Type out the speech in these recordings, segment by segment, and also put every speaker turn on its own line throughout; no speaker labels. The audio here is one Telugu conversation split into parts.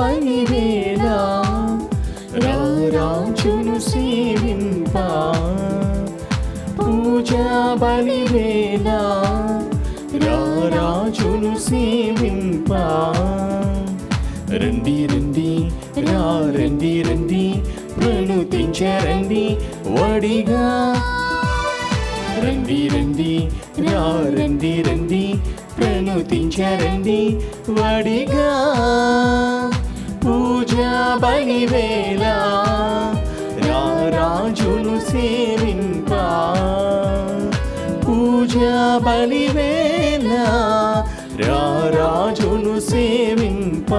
బలివేళ రారాజును సేవింప పూజా బలివేళ రారాజును సేవింప రండి రండి రండి రండి ప్రణుతించరండి వడిగా రండి రండి రండి రండి ప్రణుతించరండి వడిగా పూజా బలివేళ రారాజును సేవింప పూజా బలివేళ రారాజును సేవింప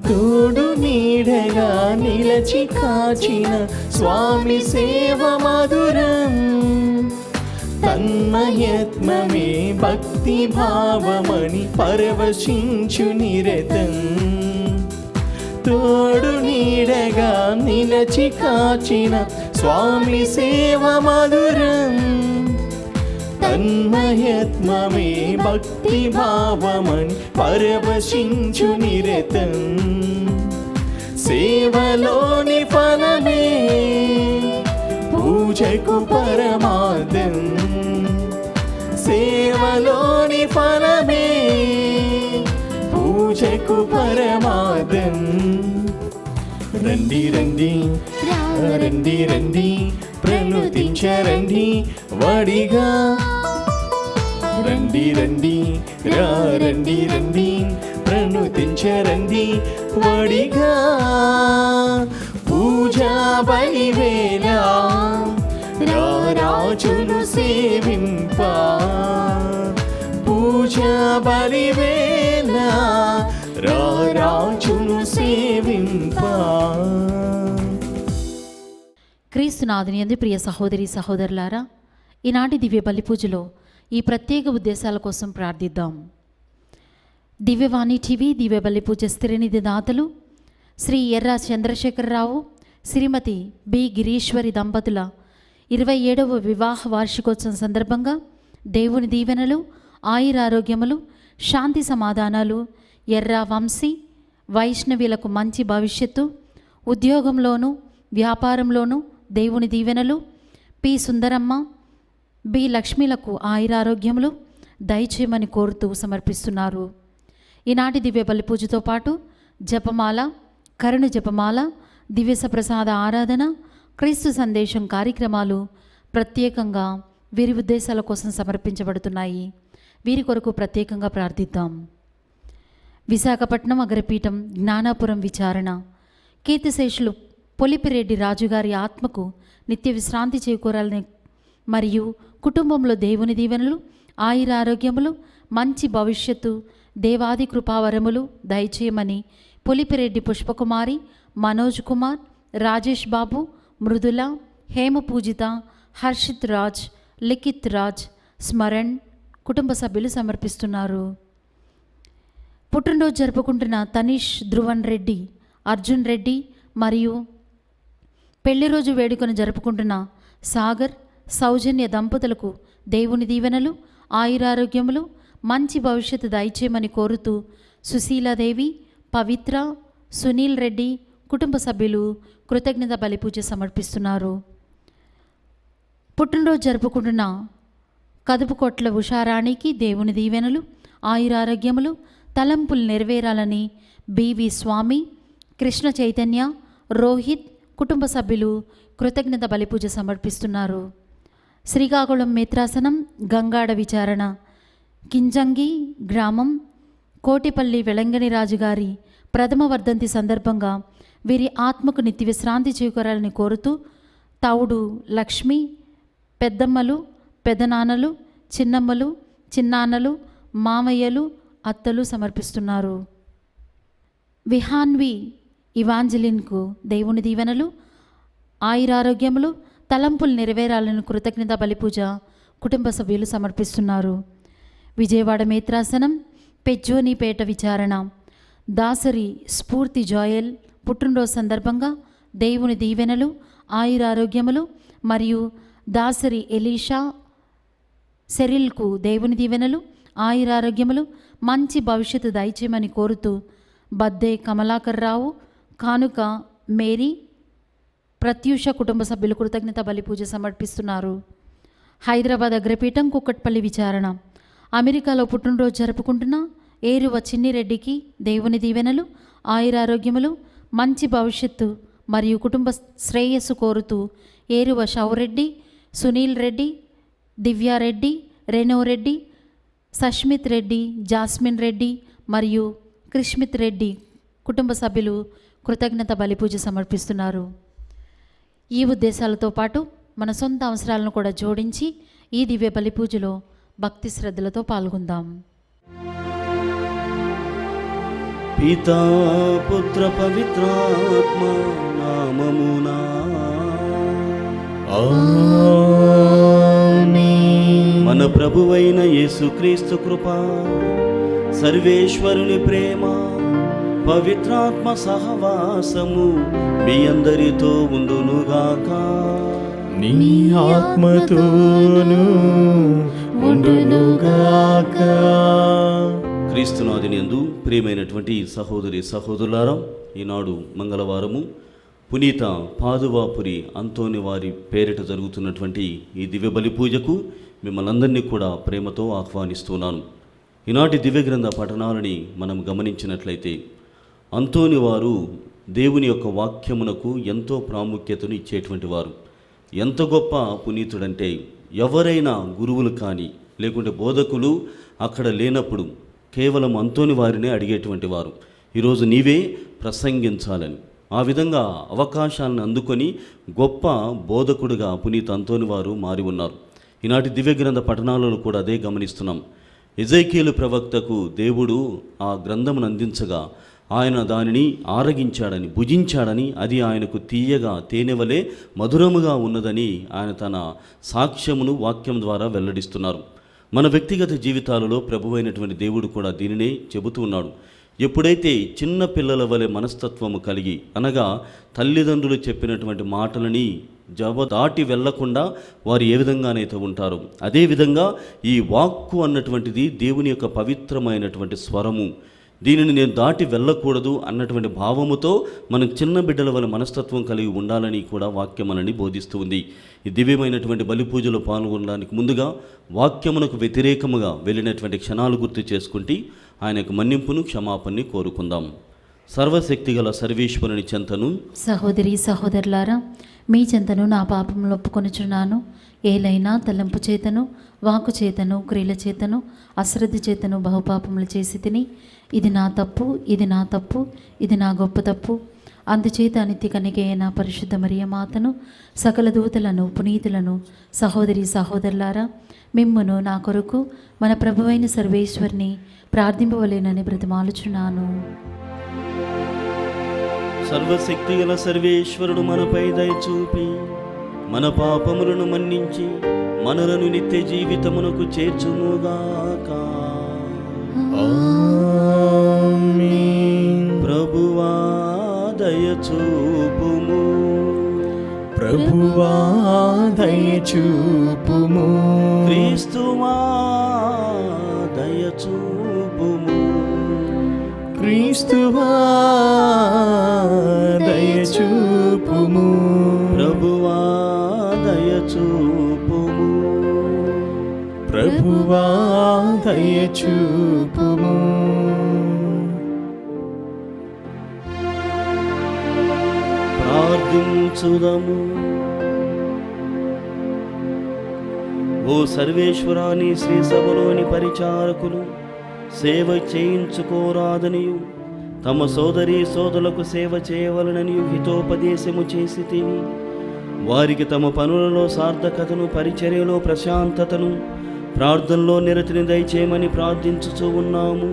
తోడు నీడగా నిలచి కాచిన స్వామి సేవ మధురం తన్మయత్మమే భక్తి భావమని పరవశించు నిరతం తోడు నీడగా నిలచి కాచిన స్వామి సేవ మధురం తన్మయత్మమే భక్తి భావమని పరవశించు నిరతం సేవలోని ఫలమే పూజకు పరమార్థం సేవలోని ఫలమే పూజకు పరమార్థం రండి రండి రండి రండి ప్రణుతించరండి వడిగా రండి రండి రండి రండి ప్రణుతించరండి వడిగా పూజా బలివేళ రారాజును సేవింప పూజా బలివేళ రారాజును సేవింప.
క్రీస్తునాథుని యందు ప్రియ సహోదరి సహోదరులారా, ఈనాటి దివ్య బలి పూజలో ఈ ప్రత్యేక ఉద్దేశాల కోసం ప్రార్థిద్దాం. దివ్యవాణి టీవీ దివ్య బలి పూజ స్థిరనిధి దాతలు శ్రీ ఎర్ర చంద్రశేఖరరావు, శ్రీమతి బి గిరీశ్వరి దంపతుల 27వ వివాహ వార్షికోత్సవం సందర్భంగా దేవుని దీవెనలు, ఆయురారోగ్యములు, శాంతి సమాధానాలు, ఎర్ర వంశీ వైష్ణవిలకు మంచి భవిష్యత్తు, ఉద్యోగంలోనూ వ్యాపారంలోనూ దేవుని దీవెనలు, పి సుందరమ్మ, బి లక్ష్మిలకు ఆయురారోగ్యములు దయచేయమని కోరుతూ సమర్పిస్తున్నారు. ఈనాటి దివ్య బలి పూజతో పాటు జపమాల, కరుణ జపమాల, దివ్య ప్రసాద ఆరాధన, క్రీస్తు సందేశం కార్యక్రమాలు ప్రత్యేకంగా వీరి ఉద్దేశాల కోసం సమర్పించబడుతున్నాయి. వీరి కొరకు ప్రత్యేకంగా ప్రార్థిద్దాం. విశాఖపట్నం అగ్రపీఠం జ్ఞానాపురం విచారణ కీర్తిశేషులు పొలిపిరెడ్డి రాజుగారి ఆత్మకు నిత్య విశ్రాంతి చేకూరాలని మరియు కుటుంబంలో దేవుని దీవెనలు, ఆయురారోగ్యములు, మంచి భవిష్యత్తు, దేవాది కృపావరములు దయచేయమని పొలిపిరెడ్డి పుష్పకుమారి, మనోజ్ కుమార్, రాజేష్ బాబు, మృదుల, హేమ పూజిత, హర్షిత్ రాజ్, లిఖిత్ రాజ్, స్మరణ్ కుటుంబ సభ్యులు సమర్పిస్తున్నారు. పుట్టినరోజు జరుపుకుంటున్న తనీష్ ధ్రువన్ రెడ్డి, అర్జున్ రెడ్డి మరియు పెళ్లి రోజు వేడుకను జరుపుకుంటున్న సాగర్, సౌజన్య దంపతులకు దేవుని దీవెనలు, ఆయురారోగ్యములు, మంచి భవిష్యత్తు దయచేయమని కోరుతూ సుశీలాదేవి, పవిత్ర, సునీల్ రెడ్డి కుటుంబ సభ్యులు కృతజ్ఞత బలిపూజ సమర్పిస్తున్నారు. పుట్టినరోజు జరుపుకుంటున్న కదుపుకొట్ల ఉషారాణికి దేవుని దీవెనలు, ఆయురారోగ్యములు, తలంపులు నెరవేరాలని బివి స్వామి, కృష్ణ చైతన్య, రోహిత్ కుటుంబ సభ్యులు కృతజ్ఞత బలిపూజ సమర్పిస్తున్నారు. శ్రీకాకుళం మిత్రాసనం గంగాడ విచారణ కింజంగి గ్రామం కోటిపల్లి వెలంగని రాజుగారి ప్రథమ వర్ధంతి సందర్భంగా వీరి ఆత్మకు నిత్య విశ్రాంతి చేకూరాలని కోరుతూ తౌడు లక్ష్మి, పెద్దమ్మలు, పెదనాన్నలు, చిన్నమ్మలు, చిన్నాన్నలు, మామయ్యలు, అత్తలు సమర్పిస్తున్నారు. విహాన్వి ఇవాంజలిన్కు దేవుని దీవెనలు, ఆయురారోగ్యములు, తలంపులు నెరవేరాలను కృతజ్ఞత బలిపూజ కుటుంబ సభ్యులు సమర్పిస్తున్నారు. విజయవాడ మేత్రాసనం పెజ్జోనిపేట విచారణ. దాసరి స్ఫూర్తి జోయల్ పుట్టినరోజు సందర్భంగా దేవుని దీవెనలు, ఆయురారోగ్యములు మరియు దాసరి ఎలీషా సెరిల్కు దేవుని దీవెనలు, ఆయురారోగ్యములు, మంచి భవిష్యత్తు దయచేయమని కోరుతూ బద్దే కమలాకర్ రావు, కానుక మేరీ, ప్రత్యూష కుటుంబ సభ్యులు కృతజ్ఞత బలి పూజ సమర్పిస్తున్నారు. హైదరాబాద్ అగ్రపీఠం కుక్కట్పల్లి విచారణ. అమెరికాలో పుట్టినరోజు జరుపుకుంటున్న ఏరువ చిన్నిరెడ్డికి దేవుని దీవెనలు, ఆయురారోగ్యములు, మంచి భవిష్యత్తు మరియు కుటుంబ శ్రేయస్సు కోరుతూ ఏరువ షౌరెడ్డి, సునీల్ రెడ్డి, దివ్యారెడ్డి, రెనో రెడ్డి, సష్మిత్ రెడ్డి, జాస్మిన్ రెడ్డి మరియు క్రిష్మిత్ రెడ్డి కుటుంబ సభ్యులు కృతజ్ఞత బలిపూజ సమర్పిస్తున్నారు. ఈ ఉద్దేశాలతో పాటు మన సొంత అవసరాలను కూడా జోడించి ఈ దివ్య బలిపూజలో భక్తి శ్రద్ధలతో పాల్గొందాం.
పితా పుత్ర పవిత్రాత్మ నామమునా
ఆమేన్.
మన ప్రభువైన యేసుక్రీస్తు కృప, సర్వేశ్వరుని ప్రేమ, పవిత్రాత్మ సహవాసము మీ అందరితో ఉండునుగాక.
నీ ఆత్మతోను ఉండునుగాక.
క్రీస్తునాథుని యందు ప్రియమైనటువంటి సహోదరి సహోదరులారా, ఈనాడు మంగళవారము పునీత పాదువాపురి అంతోని వారి పేరిట జరుగుతున్నటువంటి ఈ దివ్య బలి పూజకు మిమ్మల్ని అందరినీ కూడా ప్రేమతో ఆహ్వానిస్తున్నాను. ఈనాటి దివ్య గ్రంథ పఠనాలని మనం గమనించినట్లయితే అంతోని వారు దేవుని యొక్క వాక్యమునకు ఎంతో ప్రాముఖ్యతను ఇచ్చేటువంటి వారు. ఎంత గొప్ప పునీతుడంటే ఎవరైనా గురువులు కానీ లేకుంటే బోధకులు అక్కడ లేనప్పుడు కేవలం అంతోని వారినే అడిగేటువంటి వారు, ఈరోజు నీవే ప్రసంగించాలని. ఆ విధంగా అవకాశాలను అందుకొని గొప్ప బోధకుడుగా పునీత అంతోని వారు మారి ఉన్నారు. ఈనాటి దివ్య గ్రంథ పఠనాలలో కూడా అదే గమనిస్తున్నాం. ఎజేకీలు ప్రవక్తకు దేవుడు ఆ గ్రంథమును అందించగా ఆయన దానిని ఆరగించాడని, భుజించాడని, అది ఆయనకు తీయగా తేనెవలే మధురముగా ఉన్నదని ఆయన తన సాక్ష్యమును వాక్యం ద్వారా వెల్లడిస్తున్నారు. మన వ్యక్తిగత జీవితాలలో ప్రభువైనటువంటి దేవుడు కూడా దీనినే చెబుతూ ఉన్నాడు. ఎప్పుడైతే చిన్న పిల్లల వలె మనస్తత్వము కలిగి, అనగా తల్లిదండ్రులు చెప్పినటువంటి మాటలని దాటి వెళ్లకుండా వారు ఏ విధంగానైతే ఉంటారో, అదేవిధంగా ఈ వాక్కు అన్నటువంటిది దేవుని యొక్క పవిత్రమైనటువంటి స్వరము. దీనిని నేను దాటి వెళ్ళకూడదు అన్నటువంటి భావముతో మనం చిన్న బిడ్డల వల్ల మనస్తత్వం కలిగి ఉండాలని కూడా వాక్యం మనని బోధిస్తూ ఉంది. ఈ దివ్యమైనటువంటి బలి పూజలో పాల్గొనడానికి ముందుగా వాక్యమునకు వ్యతిరేకముగా వెళ్ళినటువంటి క్షణాలు గుర్తు చేసుకుంటే ఆయనకు మన్నింపును, క్షమాపణని కోరుకుందాం. సర్వశక్తిగల సర్వేశ్వరుని చెంతను,
సహోదరి సహోదరులారా, మీ చెంతను నా పాపములు ఒప్పుకొనుచున్నాను. ఏలైనా తలంపు చేతను, వాకు చేతను, క్రియల చేతను, అశ్రద్ధ చేతను బహుపాపములు చేసి తిని, ఇది నా తప్పు, ఇది నా తప్పు, ఇది నా గొప్ప తప్పు. అందుచేత నిత్య కన్యకైన పరిశుద్ధ మరియ మాతను, సకల దూతలను, పునీతులను, సహోదరి సహోదరులారా, మిమ్మును నా కొరకు మన ప్రభువైన సర్వేశ్వరిని ప్రార్థింపవలేనని బ్రతిమాలుచున్నాను.
సర్వశక్తిగల సర్వేశ్వరుడు మనపై దయచూపి మన పాపములను మన్నించి మనలను నిత్య జీవితమునకు చేర్చునుగాక.
ఆమేన్.
ప్రభువా దయచూపుము,
ప్రభువా దయచూపుము,
క్రీస్తువా దయచూపుము,
క్రీస్తువా దయచూపుము,
ప్రభువా దయచూపుము,
ప్రభువా దయచూపుము.
ప్రార్థించుదము. ఓ సర్వేశ్వరాని శ్రీ సభలోని పరిచారకులు సేవ చేయించుకోరాదనియు తమ సోదరీ సోదరులకు సేవ చేయవలననియు హితోపదేశము చేసి తిని వారికి తమ పనులలో సార్థకతను, పరిచర్యలో ప్రశాంతతను, ప్రార్థనలో నిరతిని దయచేయమని ప్రార్థించుచూ ఉన్నాము.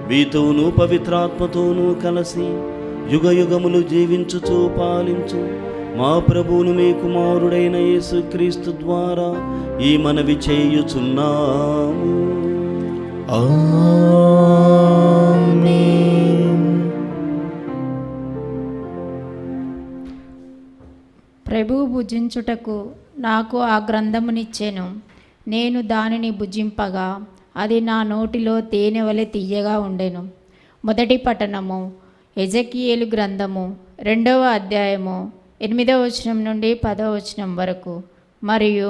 వీతోనూ పవిత్రాత్మతోనూ కలిసి యుగయుగములు జీవించుచూ పాలించు మా ప్రభువును మీ కుమారుడైన యేసుక్రీస్తు ద్వారా ఈ మనవి చేయుచున్నాము.
ఆమేన్.
ప్రభువు భుజించుటకు నాకు ఆ గ్రంథమునిచ్చెను. నేను దానిని భుజింపగా అది నా నోటిలో తేనె వలె తియ్యగా ఉండెను. మొదటి పఠనము ఎజెకియేలు గ్రంథము 2వ అధ్యాయము 8వ వచనం నుండి 10వ వచనం వరకు, మరియు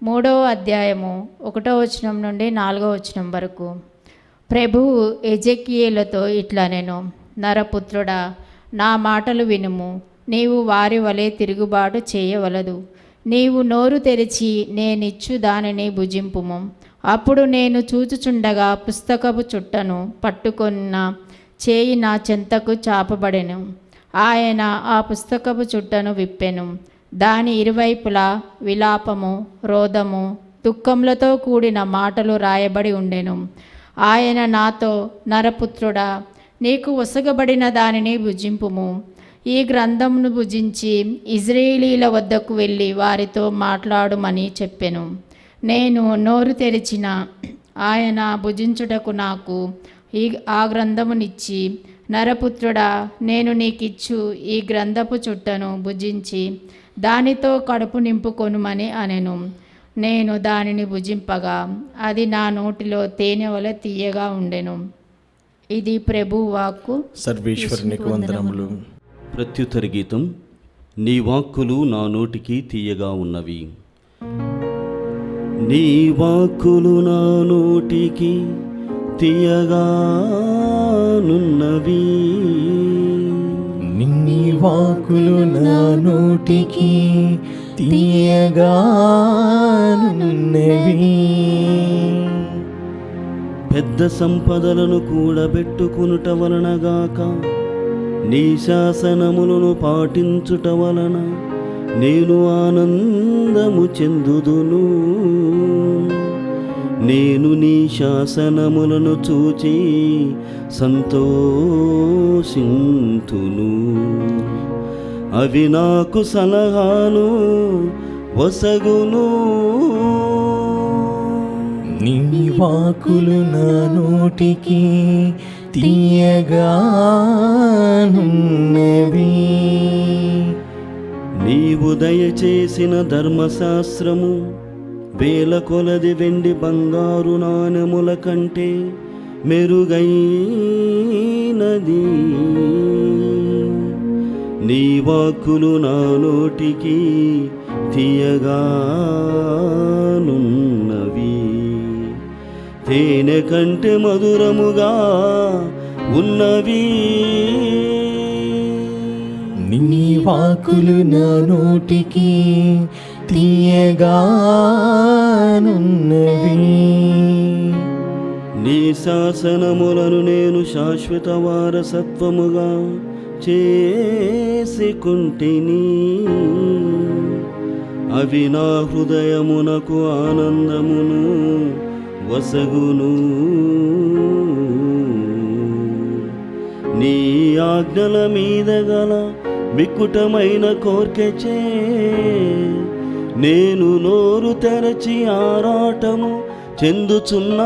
3వ అధ్యాయము 1వ వచనం నుండి 4వ వచనం వరకు. ప్రభువు ఎజెకియేలుతో ఇట్లనెను, నరపుత్రుడా, నా మాటలు వినుము. నీవు వారి వలె తిరుగుబాటు చేయవలదు. నీవు నోరు తెరిచి నేనిచ్చు దానిని భుజింపుము. అప్పుడు నేను చూచుచుండగా పుస్తకపు చుట్టను పట్టుకొన్న చేయి నా చెంతకు చాపబడెను. ఆయన ఆ పుస్తకపు చుట్టను విప్పెను. దాని ఇరువైపులా విలాపము, రోదము, దుఃఖములతో కూడిన మాటలు రాయబడి ఉండెను. ఆయన నాతో, నరపుత్రుడా, నీకు ఒసగబడిన దానిని భుజింపుము. ఈ గ్రంథమును భుజించి ఇజ్రాయేలీల వద్దకు వెళ్ళి వారితో మాట్లాడుమని చెప్పెను. నేను నోరు తెరిచిన ఆయన భుజించుటకు నాకు ఆ గ్రంథమునిచ్చి, నరపుత్రుడా, నేను నీకిచ్చు ఈ గ్రంథపు చుట్టను భుజించి దానితో కడుపు నింపుకొనుమని అనెను. నేను దానిని భుజింపగా అది నా నోటిలో తేనె వలె తీయగా ఉండెను. ఇది ప్రభువు వాక్కు.
సర్వేశ్వరునికి వందనములు.
ప్రత్యుత్తర గీతం. నీ వాక్కులు నా నోటికి తీయగా ఉన్నవి. నీ వాక్కులు నా నోటికి తీయగానున్నవి.
నీ వాక్కులు నా నోటికి తీయగానున్నవి.
పెద్ద సంపదలను కూడబెట్టుకునుట వలనగాక నీ శాసనములను పాటించుట వలన నేను ఆనందము చెందుదును. నేను నీ శాసనములను చూచి సంతోషింతును. అవి నాకు సలహాను వసగును.
నీ వాక్కులు నా నోటికి తీయగానున్నవి.
నీవు దయచేసిన ధర్మశాస్త్రము వేల కొలది వెండి బంగారు నాణెముల కంటే మెరుగైనది. నీ వాక్కులు నా నోటికి తీయగానున్నవి. తేనె కంటే మధురముగా ఉన్నవి.
నీ వాక్కులు నా నోటికి తీయగానున్నవి.
నీ శాసనములను నేను శాశ్వత వారసత్వముగా చేసుకుంటిని. అవి నా హృదయమునకు ఆనందమును వసగును. నీ ఆజ్ఞల మీద గల మిక్కుటమైన కోర్కెచే నేను నోరు తెరచి ఆరాటము చెందుచున్నాను.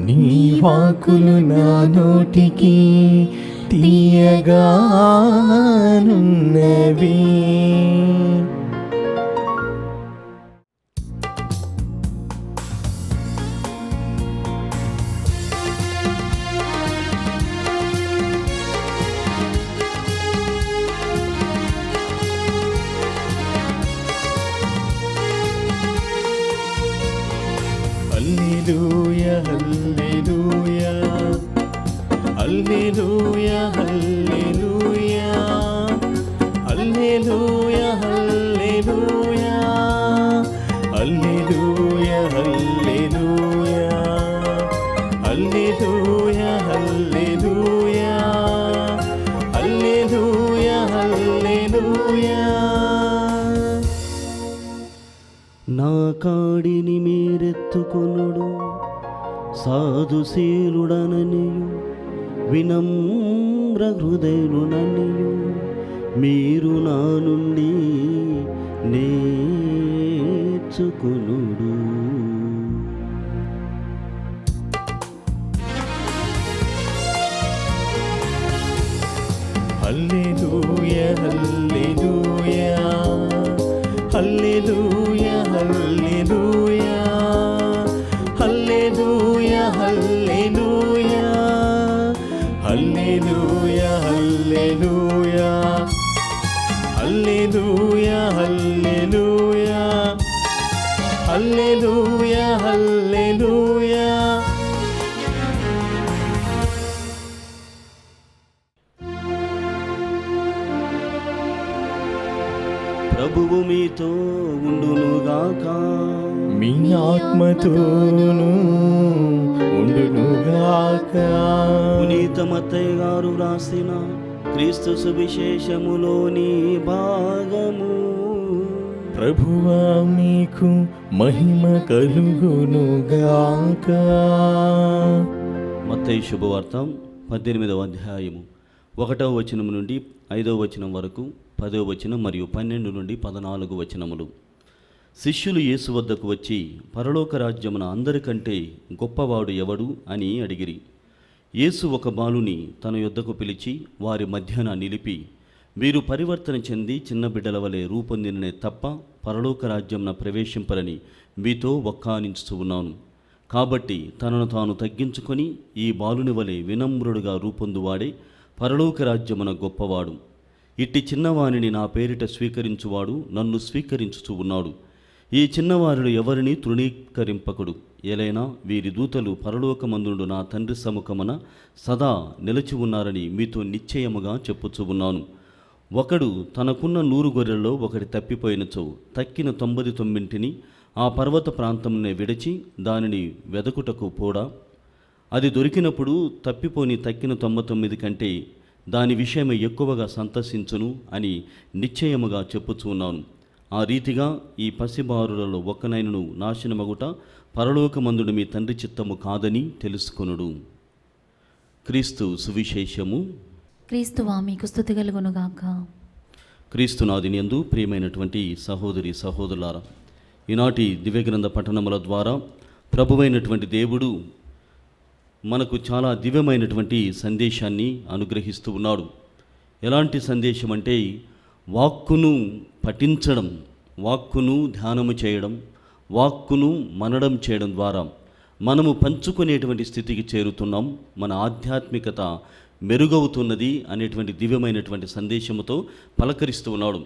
నీ వాక్కులు నా నోటికి తీయగానున్నవి. హల్లెలూయా హల్లెలూయా హల్లెలూయా హల్లెలూయా హల్లెలూయా హల్లెలూయా హల్లెలూయా హల్లెలూయా హల్లెలూయా హల్లెలూయా హల్లెలూయా హల్లెలూయా.
నా కాడిని మీరెత్తుకొనుడు సాధుశీలుడననియు వినమ్ర హృదయుడననియు మీరు నా నుండి నేర్చుకొనుడు.
హల్లెలూయా హల్లెలూయా హల్లెలూయా హల్లెలూయా హల్లెలూయా హల్లెలూయా హల్లెలూయా హల్లెలూయా హల్లెలూయా హల్లెలూయా హల్లెలూయా హల్లెలూయా.
ప్రభువు మీతో ఉండునుగాక.
మీ ఆత్మతోను ఉండునుగాక.
పునీత మత్తయ్య గారు రాసిన క్రీస్తు సువిశేషములోని భాగము.
ప్రభువా మీకు మహిమ కలుగునుగాక.
మత్తయి శుభవార్త 18వ అధ్యాయము 1వ వచనం నుండి 5వ వచనం వరకు, 10వ వచనం మరియు 12 నుండి 14 వచనములు. శిష్యులు యేసు వద్దకు వచ్చి, పరలోక రాజ్యమున అందరికంటే గొప్పవాడు ఎవడు అని అడిగిరి. యేసు ఒక బాలుని తన యొద్దకు పిలిచి వారి మధ్యన నిలిపి, మీరు పరివర్తన చెంది చిన్న బిడ్డల వలె రూపొందిననే తప్ప పరలోక రాజ్యంన ప్రవేశింపరని మీతో వక్కానించుతూ ఉన్నాను. కాబట్టి తనను తాను తగ్గించుకొని ఈ బాలుని వలె వినమ్రుడుగా రూపొందువాడే పరలోక రాజ్యమున గొప్పవాడు. ఇట్టి చిన్నవానిని నా పేరిట స్వీకరించువాడు నన్ను స్వీకరించుతూ ఉన్నాడు. ఈ చిన్నవారిలో ఎవరిని తృణీకరింపకుడు. ఏలైనా వీరి దూతలు పరలోకమందుండు నా తండ్రి సముఖమున సదా నిలిచి ఉన్నారని మీతో నిశ్చయముగా చెప్పుచూ ఉన్నాను. ఒకడు తనకున్న 100 గొర్రెల్లో ఒకటి తప్పిపోయినచో తక్కిన 99 ఆ పర్వత ప్రాంతంనే విడిచి దానిని వెదకుటకు పోడా. అది దొరికినప్పుడు తప్పిపోని తక్కిన 99 కంటే దాని విషయమై ఎక్కువగా సంతసించును అని నిశ్చయముగా చెప్పుచూ ఉన్నాను. ఆ రీతిగా ఈ పసిబారులలో ఒక్కనైనను నాశనమగుట పరలోకమందుడు మీ తండ్రి చిత్తము కాదని తెలుసుకొనుడు. క్రీస్తు సువిశేషము.
క్రీస్తువా మీకు స్తుతి కలుగునుగాక.
క్రీస్తునాథుని యందు ప్రియమైనటువంటి సహోదరి సహోదరులారా, ఈనాటి దివ్యగ్రంథ పఠనముల ద్వారా ప్రభువైనటువంటి దేవుడు మనకు చాలా దివ్యమైనటువంటి సందేశాన్ని అనుగ్రహిస్తూ ఉన్నాడు. ఎలాంటి సందేశం అంటే, వాక్కును పఠించడం, వాక్కును ధ్యానము చేయడం, వాక్కును మననం చేయడం ద్వారా మనము పంచుకునేటువంటి స్థితికి చేరుతున్నాం. మన ఆధ్యాత్మికత మెరుగవుతున్నది అనేటువంటి దివ్యమైనటువంటి సందేశముతో పలకరిస్తూ ఉన్నాడు.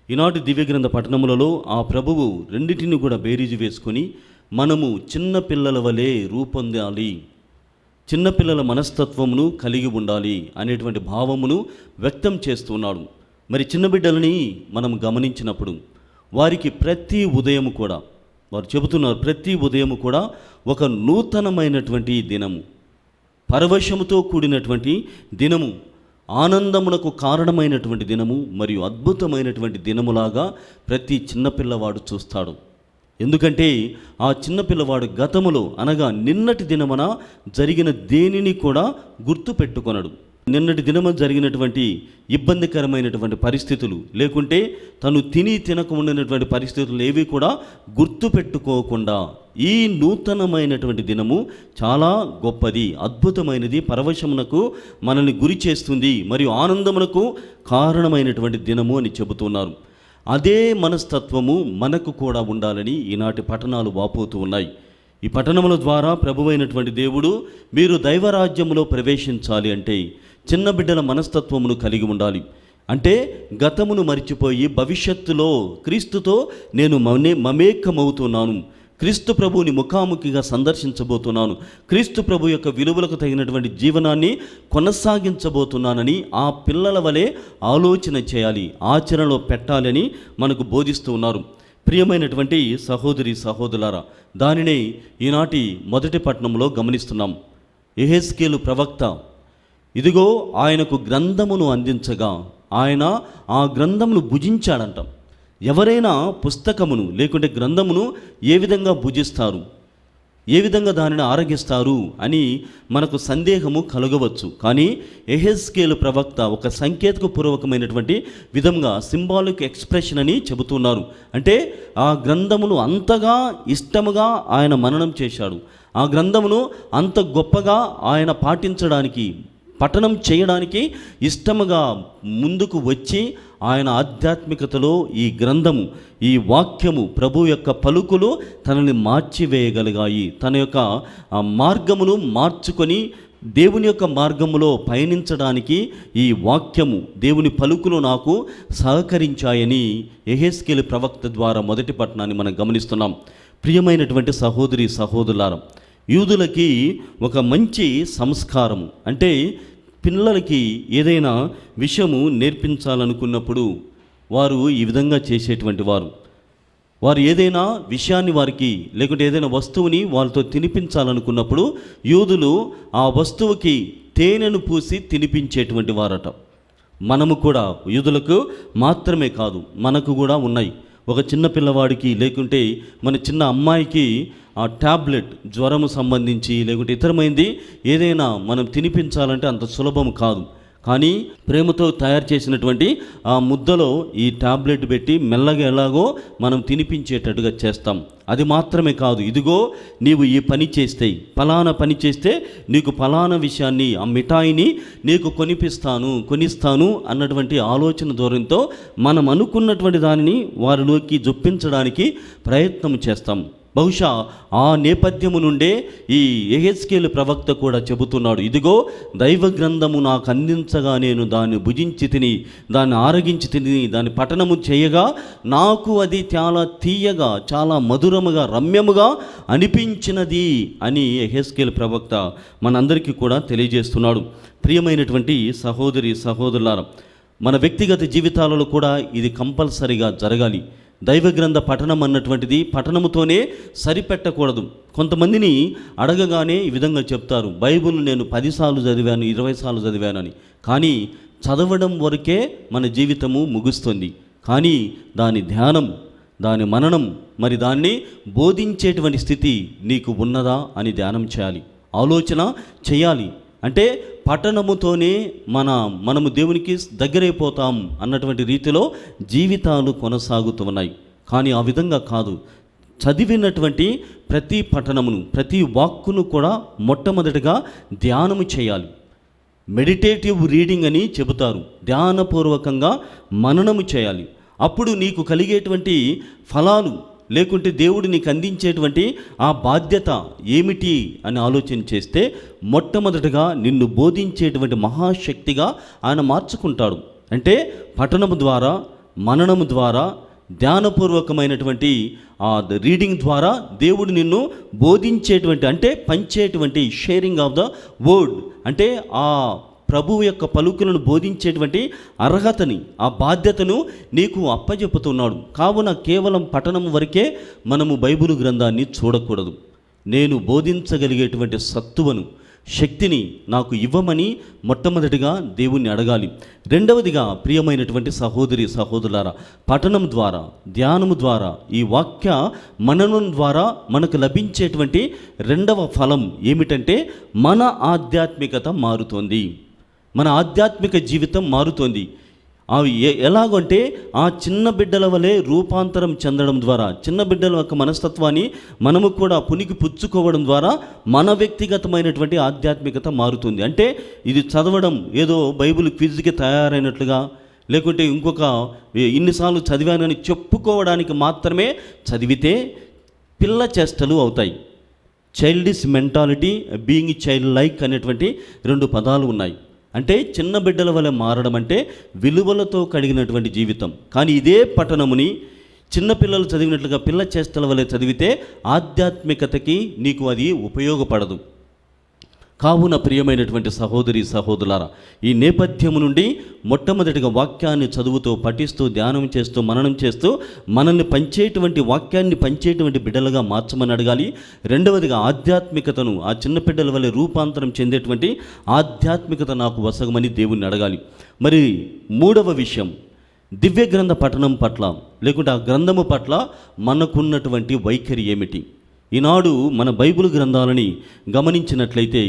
ఈనాటి దివ్యగ్రంథ పఠనములలో ఆ ప్రభువు రెండింటిని కూడా బేరీజు వేసుకొని మనము చిన్న పిల్లల వలె రూపొందాలి, చిన్నపిల్లల మనస్తత్వమును కలిగి ఉండాలి అనేటువంటి భావమును వ్యక్తం చేస్తున్నాడు. మరి చిన్న బిడ్డలని మనం గమనించినప్పుడు వారికి ప్రతి ఉదయం కూడా వారు చెబుతున్నారు, ప్రతి ఉదయం కూడా ఒక నూతనమైనటువంటి దినము, పరవశముతో కూడినటువంటి దినము, ఆనందమునకు కారణమైనటువంటి దినము మరియు అద్భుతమైనటువంటి దినములాగా ప్రతి చిన్నపిల్లవాడు చూస్తాడు. ఎందుకంటే ఆ చిన్నపిల్లవాడు గతములో అనగా నిన్నటి దినమున జరిగిన దేనిని కూడా గుర్తు పెట్టుకొనడు. నిన్నటి దినము జరిగినటువంటి ఇబ్బందికరమైనటువంటి పరిస్థితులు, లేకుంటే తను తినక ఉండినటువంటి పరిస్థితులు ఏవి కూడా గుర్తు పెట్టుకోకుండా ఈ నూతనమైనటువంటి దినము చాలా గొప్పది, అద్భుతమైనది, పరవశమునకు మనల్ని గురి చేస్తుంది మరియు ఆనందమునకు కారణమైనటువంటి దినము అని చెబుతున్నారు. అదే మనస్తత్వము మనకు కూడా ఉండాలని ఈనాటి పఠనాలు వాపోతూ ఉన్నాయి. ఈ పఠనముల ద్వారా ప్రభువైనటువంటి దేవుడు మీరు దైవరాజ్యములో ప్రవేశించాలి అంటే చిన్న బిడ్డల మనస్తత్వమును కలిగి ఉండాలి. అంటే గతమును మరిచిపోయి భవిష్యత్తులో క్రీస్తుతో నేను మమేకమవుతున్నాను, క్రీస్తు ప్రభువుని ముఖాముఖిగా సందర్శించబోతున్నాను, క్రీస్తు ప్రభు యొక్క విలువలకు తగినటువంటి జీవనాన్ని కొనసాగించబోతున్నానని ఆ పిల్లల వలె ఆలోచన చేయాలి, ఆచరణలో పెట్టాలని మనకు బోధిస్తూ ఉన్నారు. ప్రియమైనటువంటి సహోదరి సహోదరులారా, దానినే ఈనాటి మొదటి పట్టణంలో గమనిస్తున్నాం. యెహెజ్కేలు ప్రవక్త ఇదిగో ఆయనకు గ్రంథమును అందించగా ఆయన ఆ గ్రంథమును భుజించాడంట. ఎవరైనా పుస్తకమును లేకుంటే గ్రంథమును ఏ విధంగా భుజిస్తారు, ఏ విధంగా దానిని ఆరగిస్తారు అని మనకు సందేహము కలగవచ్చు. కానీ యెహెజ్కేలు ప్రవక్త ఒక సంకేతపూర్వకమైనటువంటి విధంగా సింబాలిక్ ఎక్స్ప్రెషన్ అని చెబుతున్నారు. అంటే ఆ గ్రంథమును అంతగా ఇష్టముగా ఆయన మననం చేశాడు, ఆ గ్రంథమును అంత గొప్పగా ఆయన పాటించడానికి పఠనం చేయడానికి ఇష్టముగా ముందుకు వచ్చి ఆయన ఆధ్యాత్మికతలో ఈ గ్రంథము, ఈ వాక్యము, ప్రభు యొక్క పలుకులు తనని మార్చివేయగలిగాయి. తన యొక్క మార్గమును మార్చుకొని దేవుని యొక్క మార్గములో పయనించడానికి ఈ వాక్యము, దేవుని పలుకులు నాకు సహకరించాయని యెహెజ్కేలు ప్రవక్త ద్వారా మొదటి పట్టణాన్ని మనం గమనిస్తున్నాం. ప్రియమైనటువంటి సహోదరి సహోదరులారా, యూదులకి ఒక మంచి సంస్కారము అంటే పిల్లలకి ఏదైనా విషయము నేర్పించాలనుకున్నప్పుడు వారు ఈ విధంగా చేసేటువంటి వారు ఏదైనా విషయాన్ని వారికి లేకుంటే ఏదైనా వస్తువుని వాళ్ళతో తినిపించాలనుకున్నప్పుడు యూదులు ఆ వస్తువుకి తేనెను పూసి తినిపించేటువంటి వారట. మనము కూడా యూదులకు మాత్రమే కాదు, మనకు కూడా ఉన్నాయి. ఒక చిన్న పిల్లవాడికి లేకుంటే మన చిన్న అమ్మాయికి ఆ ట్యాబ్లెట్, జ్వరము సంబంధించి లేకుంటే ఇతరమైంది ఏదైనా మనం తినిపించాలంటే అంత సులభం కాదు. కానీ ప్రేమతో తయారు చేసినటువంటి ఆ ముద్దలో ఈ ట్యాబ్లెట్ పెట్టి మెల్లగా ఎలాగో మనం తినిపించేటట్టుగా చేస్తాం. అది మాత్రమే కాదు, ఇదిగో నీవు ఈ పని చేస్తే, ఫలానా పని చేస్తే నీకు ఫలానా విషయాన్ని, ఆ మిఠాయిని నీకు కొనిస్తాను అన్నటువంటి ఆలోచన ధోరణితో మనం అనుకున్నటువంటి దానిని వారిలోకి జొప్పించడానికి ప్రయత్నం చేస్తాం. బహుశా ఆ నేపథ్యము నుండే ఈ యెహెజ్కేలు ప్రవక్త కూడా చెబుతున్నాడు, ఇదిగో దైవ గ్రంథము నాకు అందించగా నేను దాన్ని భుజించి తిని, దాన్ని ఆరగించి తిని, దాన్ని పఠనము చేయగా నాకు అది చాలా తీయగా, చాలా మధురముగా, రమ్యముగా అనిపించినది అని యెహెజ్కేలు ప్రవక్త మనందరికీ కూడా తెలియజేస్తున్నాడు. ప్రియమైనటువంటి సహోదరి సహోదరులారా, మన వ్యక్తిగత జీవితాలలో కూడా ఇది కంపల్సరిగా జరగాలి. దైవ గ్రంథ పఠనం అన్నటువంటిది పఠనముతోనే సరిపెట్టకూడదు. కొంతమందిని అడగగానే ఈ విధంగా చెప్తారు, బైబిల్ నేను 10 సార్లు చదివాను, 20 సార్లు చదివానని. కానీ చదవడం వరకే మన జీవితము ముగుస్తుంది. కానీ దాని ధ్యానం, దాని మననం, మరి దాన్ని బోధించేటువంటి స్థితి నీకు ఉన్నదా అని ధ్యానం చేయాలి, ఆలోచన చేయాలి. అంటే పఠనముతోనే మనము దేవునికి దగ్గరైపోతాం అన్నటువంటి రీతిలో జీవితాలు కొనసాగుతున్నాయి. కానీ ఆ విధంగా కాదు. చదివినటువంటి ప్రతి పఠనమును, ప్రతి వాక్కును కూడా మొట్టమొదటిగా ధ్యానము చేయాలి. మెడిటేటివ్ రీడింగ్ అని చెబుతారు. ధ్యానపూర్వకంగా మననము చేయాలి. అప్పుడు నీకు కలిగేటువంటి ఫలాలు లేకుంటే దేవుడు నీకు అందించేటువంటి ఆ బాధ్యత ఏమిటి అని ఆలోచన చేస్తే మొట్టమొదటిగా నిన్ను బోధించేటువంటి మహాశక్తిగా ఆయన మార్చుకుంటాడు. అంటే పఠనము ద్వారా, మననము ద్వారా, ధ్యానపూర్వకమైనటువంటి ఆ రీడింగ్ ద్వారా దేవుడు నిన్ను బోధించేటువంటి, అంటే పంచేటువంటి, షేరింగ్ ఆఫ్ ద వర్డ్, అంటే ఆ ప్రభువు యొక్క పలుకులను బోధించేటువంటి అర్హతని, ఆ బాధ్యతను నీకు అప్పచెప్పుతున్నాడు. కావున కేవలం పఠనం వరకే మనము బైబిల్ గ్రంథాన్ని చూడకూడదు. నేను బోధించగలిగేటువంటి సత్తువను, శక్తిని నాకు ఇవ్వమని మొట్టమొదటిగా దేవుణ్ణి అడగాలి. రెండవదిగా ప్రియమైనటువంటి సహోదరి సహోదరులారా, పఠనం ద్వారా, ధ్యానము ద్వారా, ఈ వాక్య మననం ద్వారా మనకు లభించేటువంటి రెండవ ఫలం ఏమిటంటే మన ఆధ్యాత్మికత మారుతోంది, మన ఆధ్యాత్మిక జీవితం మారుతోంది. అవి ఎలాగంటే ఆ చిన్న బిడ్డల వలె రూపాంతరం చెందడం ద్వారా, చిన్న బిడ్డల యొక్క మనస్తత్వాన్ని మనము కూడా పునికి పుచ్చుకోవడం ద్వారా మన వ్యక్తిగతమైనటువంటి ఆధ్యాత్మికత మారుతుంది. అంటే ఇది చదవడం ఏదో బైబిల్ క్విజ్కి తయారైనట్లుగా, లేకుంటే ఇంకొక ఇన్నిసార్లు చదివానని చెప్పుకోవడానికి మాత్రమే చదివితే పిల్ల చేష్టలు అవుతాయి. Childish mentality, being child like అనేటువంటి 2 పదాలు ఉన్నాయి. అంటే చిన్న బిడ్డల వలె మారడం అంటే విలువలతో కడిగినటువంటి జీవితం. కానీ ఇదే పఠనముని చిన్నపిల్లలు చదివినట్లుగా పిల్ల చేష్టల వలె చదివితే ఆధ్యాత్మికతకి నీకు అది ఉపయోగపడదు. కావున ప్రియమైనటువంటి సహోదరి సహోదరులారా, ఈ నేపథ్యము నుండి మొట్టమొదటిగా వాక్యాన్ని చదువుతూ, పఠిస్తూ, ధ్యానం చేస్తూ, మననం చేస్తూ మనల్ని పంచేటువంటి వాక్యాన్ని పంచేటువంటి బిడ్డలుగా మార్చమని అడగాలి. రెండవదిగా ఆధ్యాత్మికతను, ఆ చిన్న బిడ్డల వల్ల రూపాంతరం చెందేటువంటి ఆధ్యాత్మికత నాకు వసగమని దేవుణ్ణి అడగాలి. మరి మూడవ విషయం, దివ్య గ్రంథ పఠనం పట్ల లేకుంటే ఆ గ్రంథము పట్ల మనకున్నటువంటి వైఖరి ఏమిటి? ఈనాడు మన బైబిల్ గ్రంథాలని గమనించినట్లయితే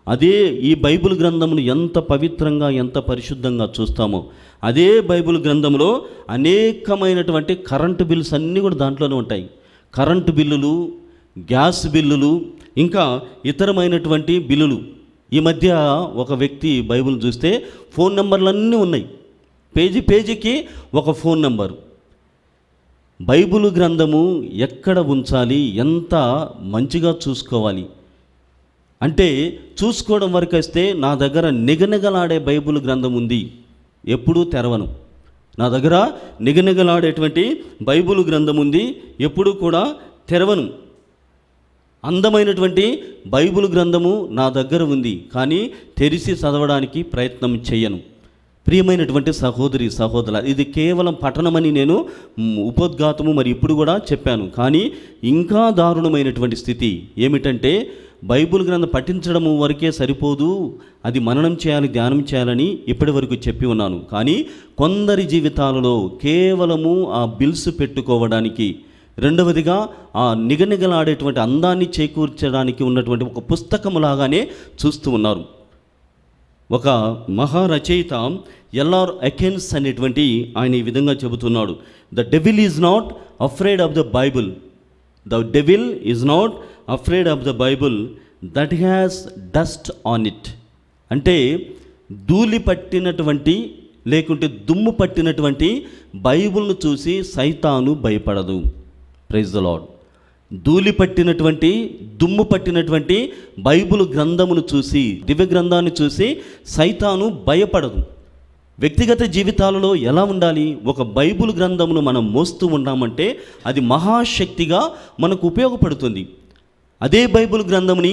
అదే ఈ బైబిల్ గ్రంథమును ఎంత పవిత్రంగా, ఎంత పరిశుద్ధంగా చూస్తామో అదే బైబిల్ గ్రంథంలో అనేకమైనటువంటి కరెంటు బిల్స్ అన్నీ కూడా దాంట్లోనే ఉంటాయి. కరెంటు బిల్లులు, గ్యాస్ బిల్లులు, ఇంకా ఇతరమైనటువంటి బిల్లులు, ఈ మధ్య ఒక వ్యక్తి బైబిల్ చూస్తే ఫోన్ నెంబర్లన్నీ ఉన్నాయి, పేజీకి ఒక ఫోన్ నెంబర్. బైబిల్ గ్రంథము ఎక్కడ ఉంచాలి, ఎంత మంచిగా చూసుకోవాలి అంటే, చూసుకోవడం వరకు వస్తే నా దగ్గర నిగనిగలాడే బైబిల్ గ్రంథం ఉంది, ఎప్పుడూ తెరవను. నా దగ్గర నిగనిగలాడేటువంటి బైబిల్ గ్రంథం ఉంది, ఎప్పుడూ కూడా తెరవను. అందమైనటువంటి బైబిల్ గ్రంథము నా దగ్గర ఉంది, కానీ తెరిచి చదవడానికి ప్రయత్నం చేయను. ప్రియమైనటువంటి సహోదరి సహోదరుల, ఇది కేవలం పఠనమని నేను ఉపోద్ఘాతము మరి ఇప్పుడు కూడా చెప్పాను. కానీ ఇంకా దారుణమైనటువంటి స్థితి ఏమిటంటే, బైబిల్ గ్రంథం పఠించడము వరకే సరిపోదు, అది మననం చేయాలి, ధ్యానం చేయాలని ఇప్పటి వరకు చెప్పి ఉన్నాను. కానీ కొందరి జీవితాలలో కేవలము ఆ బిల్స్ పెట్టుకోవడానికి, రెండవదిగా ఆ నిగనిగలాడేటువంటి అందాన్ని చేకూర్చడానికి ఉన్నటువంటి ఒక పుస్తకములాగానే చూస్తూ ఉన్నారు. ఒక మహారచయిత ఎల్ఆర్ ఎకెన్స్ అనేటువంటి ఆయన ఈ విధంగా చెబుతున్నాడు, the devil is not afraid of the Bible, the devil is not afraid of the Bible that has dust on it. అంటే ధూళి పట్టినటువంటి లేకుంటే దుమ్ము పట్టినటువంటి బైబుల్ను చూసి సైతాను భయపడదు. Praise the lord. ధూళి పట్టినటువంటి దుమ్ము పట్టినటువంటి బైబిల్ గ్రంథమును చూసి, దివ్య గ్రంథాన్ని చూసి సైతాను భయపడదు. వ్యక్తిగత జీవితాలలో ఎలా ఉండాలి? ఒక బైబిల్ గ్రంథమును మనం మోస్తూ ఉన్నామంటే అది మహాశక్తిగా మనకు ఉపయోగపడుతుంది. అదే బైబిల్ గ్రంథముని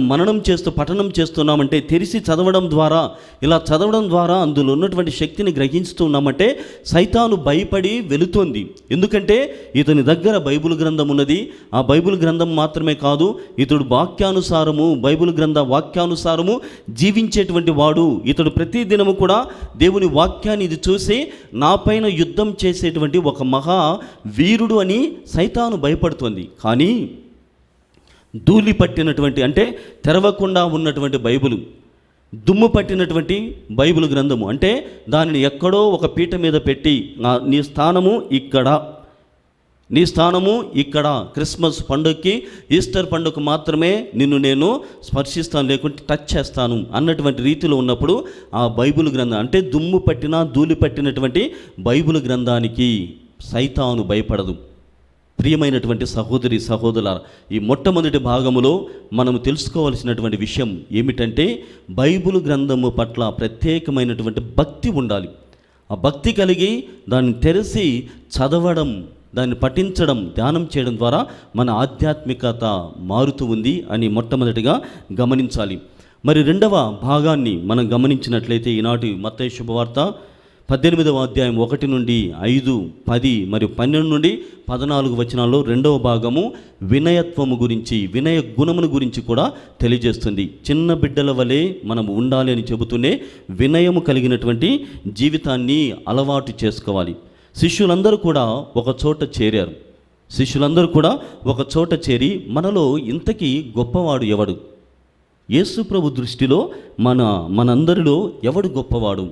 మననం చేస్తూ పఠనం చేస్తున్నామంటే, తెరిచి చదవడం ద్వారా, ఇలా చదవడం ద్వారా అందులో ఉన్నటువంటి శక్తిని గ్రహిస్తూ ఉన్నామంటే సైతాను భయపడి వెళుతోంది. ఎందుకంటే ఇతని దగ్గర బైబిల్ గ్రంథం ఉన్నది. ఆ బైబిల్ గ్రంథం మాత్రమే కాదు, ఇతడు వాక్యానుసారము, బైబిల్ గ్రంథ వాక్యానుసారము జీవించేటువంటి వాడు. ఇతడు ప్రతి దినము కూడా దేవుని వాక్యాన్ని ఇది చూసి నా పైన యుద్ధం చేసేటువంటి ఒక మహా వీరుడు అని సైతాను భయపడుతుంది. కానీ ధూళి పట్టినటువంటి అంటే తెరవకుండా ఉన్నటువంటి బైబిలు, దుమ్ము పట్టినటువంటి బైబిల్ గ్రంథము అంటే దానిని ఎక్కడో ఒక పీట మీద పెట్టి, నీ స్థానము ఇక్కడ, నీ స్థానము ఇక్కడ, క్రిస్మస్ పండుగకి, ఈస్టర్ పండుగకు మాత్రమే నిన్ను నేను స్పర్శిస్తాను, లేకుంటే టచ్ చేస్తాను అన్నటువంటి రీతిలో ఉన్నప్పుడు ఆ బైబిల్ గ్రంథం అంటే దుమ్ము పట్టిన ధూళి పట్టినటువంటి బైబిల్ గ్రంథానికి సైతాను భయపడదు. ప్రియమైనటువంటి సహోదరి సహోదరులారా, ఈ మొట్టమొదటి భాగములో మనము తెలుసుకోవాల్సినటువంటి విషయం ఏమిటంటే, బైబిల్ గ్రంథము పట్ల ప్రత్యేకమైనటువంటి భక్తి ఉండాలి. ఆ భక్తి కలిగి దాన్ని తెరిచి చదవడం, దాన్ని పఠించడం, ధ్యానం చేయడం ద్వారా మన ఆధ్యాత్మికత మారుతూ ఉంది అని మొట్టమొదటిగా గమనించాలి. మరి రెండవ భాగాన్ని మనం గమనించినట్లయితే, ఈనాటి మత్తయి శుభవార్త 18వ అధ్యాయం 1 నుండి 5, 10 మరియు 12 నుండి 14 వచనాల్లో రెండవ భాగము వినయత్వము గురించి, వినయ గుణమును గురించి కూడా తెలియజేస్తుంది. చిన్న బిడ్డల వలె మనం ఉండాలి అని చెబుతూనే వినయము కలిగినటువంటి జీవితాన్ని అలవాటు చేసుకోవాలి. శిష్యులందరూ కూడా ఒక చోట చేరారు. శిష్యులందరూ కూడా ఒక చోట చేరి, మనలో ఇంతకీ గొప్పవాడు ఎవడు? యేసు ప్రభు దృష్టిలో మనందరిలో ఎవడు గొప్పవాడు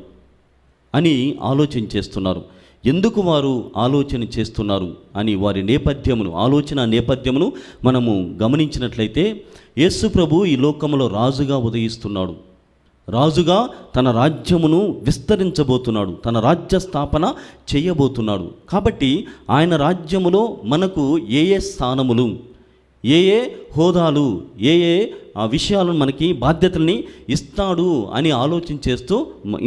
అని ఆలోచన చేస్తున్నారు. ఎందుకు వారు ఆలోచన చేస్తున్నారు అని వారి ఆలోచన నేపథ్యమును మనము గమనించినట్లయితే, యేసు ప్రభు ఈ లోకములో రాజుగా ఉదయిస్తున్నాడు. రాజుగా తన రాజ్యమును విస్తరించబోతున్నాడు, తన రాజ్య స్థాపన చేయబోతున్నాడు. కాబట్టి ఆయన రాజ్యములో మనకు ఏ స్థానములు, ఏ హోదాలు, ఏ విషయాలను మనకి బాధ్యతల్ని ఇస్తాడు అని ఆలోచన చేస్తూ,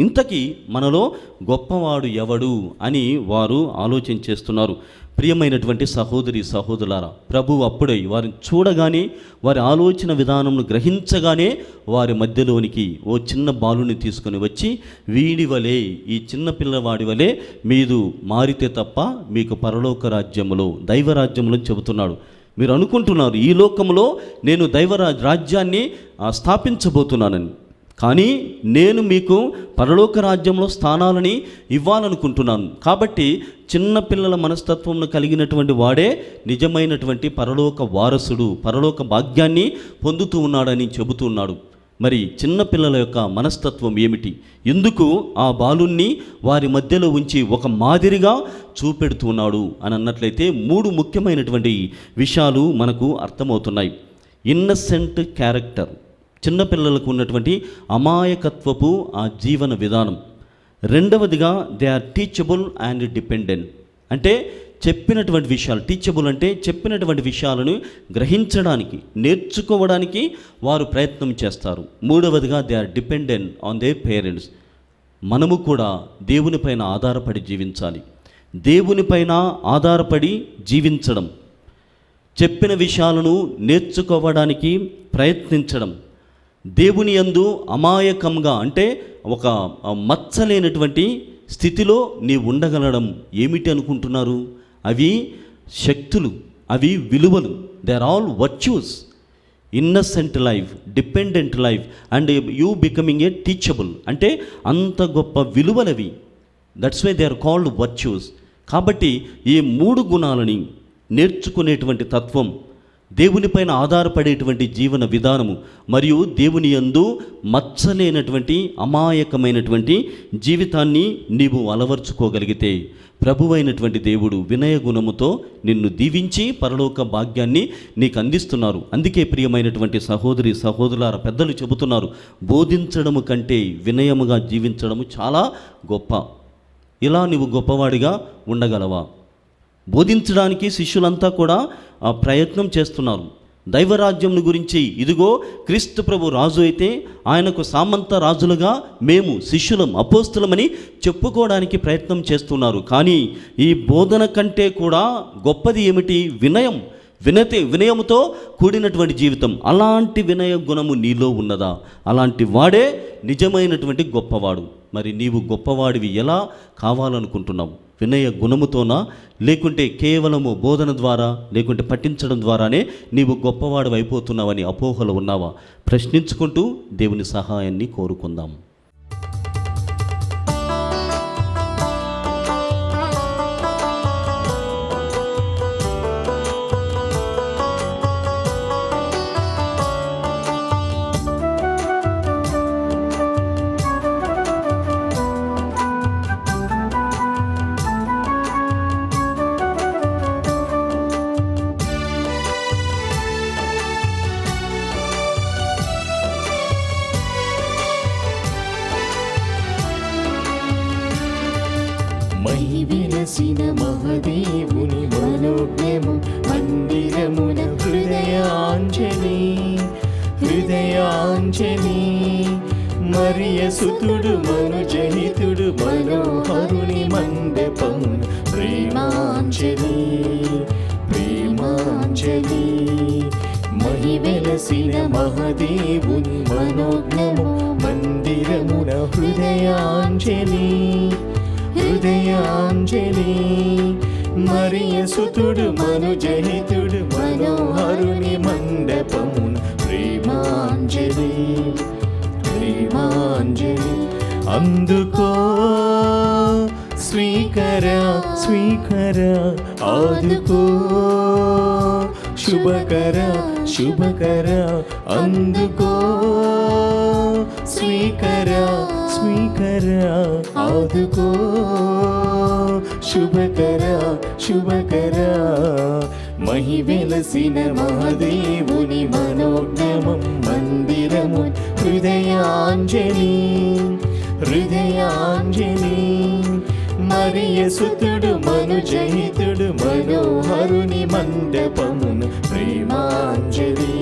ఇంతకీ మనలో గొప్పవాడు ఎవడు అని వారు ఆలోచన చేస్తున్నారు. ప్రియమైనటువంటి సహోదరి సహోదరులారా, ప్రభువు అప్పుడే వారిని చూడగానే, వారి ఆలోచన విధానంను గ్రహించగానే వారి మధ్యలోనికి ఓ చిన్న బాలుని తీసుకొని వచ్చి, వీడి వలె, ఈ చిన్న పిల్లవాడి వలె మీరు మారితే తప్ప మీకు పరలోక రాజ్యములో, దైవరాజ్యములో చెబుతున్నాడు. మీరు అనుకుంటున్నారు ఈ లోకంలో నేను రాజ్యాన్ని స్థాపించబోతున్నానని, కానీ నేను మీకు పరలోక రాజ్యంలో స్థానాలని ఇవ్వాలనుకుంటున్నాను. కాబట్టి చిన్నపిల్లల మనస్తత్వం కలిగినటువంటి వాడే నిజమైనటువంటి పరలోక వారసుడు, పరలోక భాగ్యాన్ని పొందుతూ ఉన్నాడని చెబుతున్నాడు. మరి చిన్నపిల్లల యొక్క మనస్తత్వం ఏమిటి? ఎందుకు ఆ బాలుణ్ణి వారి మధ్యలో ఉంచి ఒక మాదిరిగా చూపెడుతున్నాడు అని అన్నట్లయితే 3 ముఖ్యమైనటువంటి విషయాలు మనకు అర్థమవుతున్నాయి. ఇన్నసెంట్ క్యారెక్టర్, చిన్నపిల్లలకు ఉన్నటువంటి అమాయకత్వపు ఆ జీవన విధానం. రెండవదిగా they are teachable and dependent. అంటే చెప్పినటువంటి విషయాలు, టీచబుల్ అంటే చెప్పినటువంటి విషయాలను గ్రహించడానికి, నేర్చుకోవడానికి వారు ప్రయత్నం చేస్తారు. మూడవదిగా they are dependent on their parents. మనము కూడా దేవునిపైన ఆధారపడి జీవించాలి. దేవునిపైన ఆధారపడి జీవించడం, చెప్పిన విషయాలను నేర్చుకోవడానికి ప్రయత్నించడం, దేవుని యందు అమాయకంగా అంటే ఒక మచ్చలేనటువంటి స్థితిలో నీవు ఉండగలడం ఏమిటి అనుకుంటున్నారు? అవి శక్తులు, అవి విలువలు. They are all virtues. Innocent life, dependent life and you becoming a teachable అంటే అంత గొప్ప విలువలవి. That's why they are called virtues. కాబట్టి ఈ 3 గుణాలని నేర్చుకునేటువంటి తత్వం, దేవునిపైన ఆధారపడేటువంటి జీవన విధానము మరియు దేవుని యందు మచ్చలేనటువంటి అమాయకమైనటువంటి జీవితాన్ని నీవు అలవర్చుకోగలిగితే ప్రభువైనటువంటి దేవుడు వినయ గుణముతో నిన్ను దీవించి పరలోక భాగ్యాన్ని నీకు అందిస్తున్నారు. అందుకే ప్రియమైనటువంటి సహోదరి సహోదరులారా, పెద్దలు చెబుతున్నారు, బోధించడము కంటే వినయముగా జీవించడము చాలా గొప్ప. ఇలా నీవు గొప్పవాడిగా ఉండగలవా? బోధించడానికి శిష్యులంతా కూడా ప్రయత్నం చేస్తున్నారు. దైవరాజ్యం గురించి, ఇదిగో క్రీస్తు ప్రభు రాజు అయితే ఆయనకు సామంత రాజులుగా మేము శిష్యులం, అపోస్తులమని చెప్పుకోవడానికి ప్రయత్నం చేస్తున్నారు. కానీ ఈ బోధన కంటే కూడా గొప్పది ఏమిటి? వినయం. వినయముతో కూడినటువంటి జీవితం. అలాంటి వినయ గుణము నీలో ఉన్నదా? అలాంటి వాడే నిజమైనటువంటి గొప్పవాడు. మరి నీవు గొప్పవాడివి ఎలా కావాలనుకుంటున్నావు? వినయ గుణముతోనా, లేకుంటే కేవలము బోధన ద్వారా, లేకుంటే పఠించడం ద్వారానే నీవు గొప్పవాడు అయిపోతున్నావని అపోహలు ఉన్నావా? ప్రశ్నించుకుంటూ దేవుని సహాయాన్ని కోరుకుందాం.
మహివిలసిన మహదేవుని మనోజ్ఞము మందిరమున హృదయాంజలి మరియ సుతుడు మనుజహితుడు మనోహరుని మండపమున ప్రేమాంజలి మహివెలసిన మహదేవుని మనోజ్ఞము మందిరమున హృదయాంజలి మరియ సుతుడు మనుజహితుడు మనోహరుని మండపమున ప్రేమాంజలి అందుకో స్వీకర ఆదుకో శుభకర అందుకో స్వీకర ఆదుకో శుభకర మహివెలసిన మహదేవుని మనోజ్ఞమం మందిరము హృదయాంజలి మరియ సుతుడు మనుజహితుడు మనోహరుని మండపమున ప్రేమాంజలి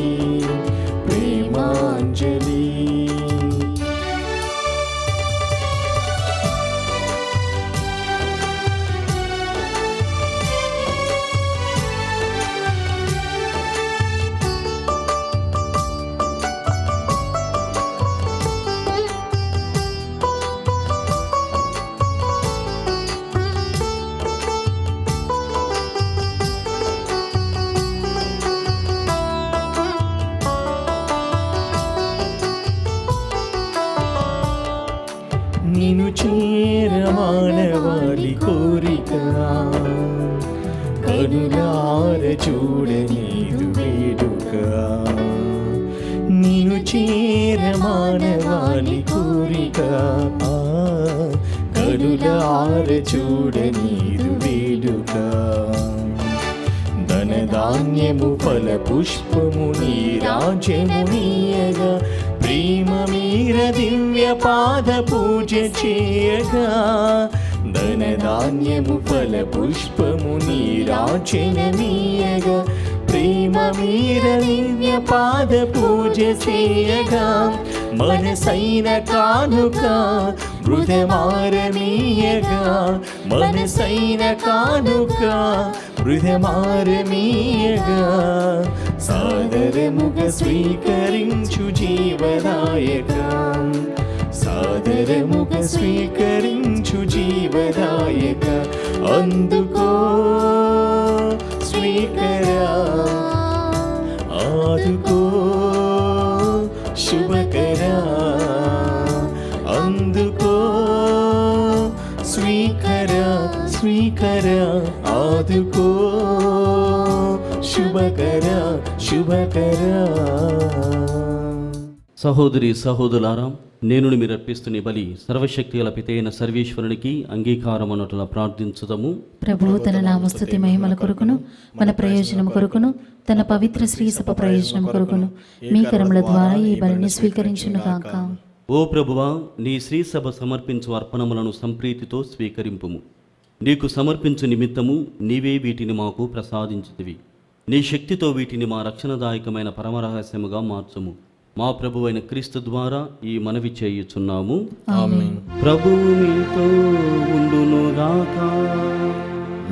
నిన్ను చేరమానవాడి కోరిక కనులార చూడనీదు వేడుక నిన్ను చేరమానవాడి కోరిక కనులార చూడనీదు వేడుక ధాన్యము ఫల పుష్పము నీ రాజ్యము నీయగా ప్రేమ మీర దివ్య పాద పూజ చేయగా ధన ధాన్యము ఫల పుష్పము నీ రాజ్యమీయగా ప్రేమ మీర దివ్య పాద పూజ చేయగా మనసైన కానుక బృహమారమీయగా మనసైన కానుక బృహమారమీయగా సాదరముగా స్వీకరించు జీవదాయక సాదరముగా స్వీకరించు జీవదాయక అందుకో స్వీకరా ఆదుకో శుభకరా అందుకో స్వీకరా స్వీకరా ఆదుకో శుభకరా శుభకరా.
సహోదరి సహోదరులారా, నేను మీరు అర్పిస్తున్న బలి సర్వశక్తి గల పితైన సర్వేశ్వరునికి అంగీకారం అన్నట్ల ప్రార్థించుదాము.
ప్రభువు తన నామస్తుతి మహిమల కొరకును మన ప్రయోజనం కొరకును తన పవిత్ర శ్రీ సభ ప్రయోజనం కొరకును మీ కరముల ద్వారా ఈ బలిని స్వీకరించును గాక.
ఓ ప్రభువా, నీ శ్రీ సభ సమర్పించు అర్పణములను సంప్రీతితో స్వీకరింపుము. నీకు సమర్పించు నిమిత్తము నీవే వీటిని మాకు ప్రసాదించితివి. నీ శక్తితో వీటిని మా రక్షణదాయకమైన పరమరహస్యముగా మార్చుము. మా ప్రభువైన క్రీస్తు ద్వారా ఈ మనవి చేయుచున్నాము.
ఆమేన్.
ప్రభువు మీతో ఉండునుగాక.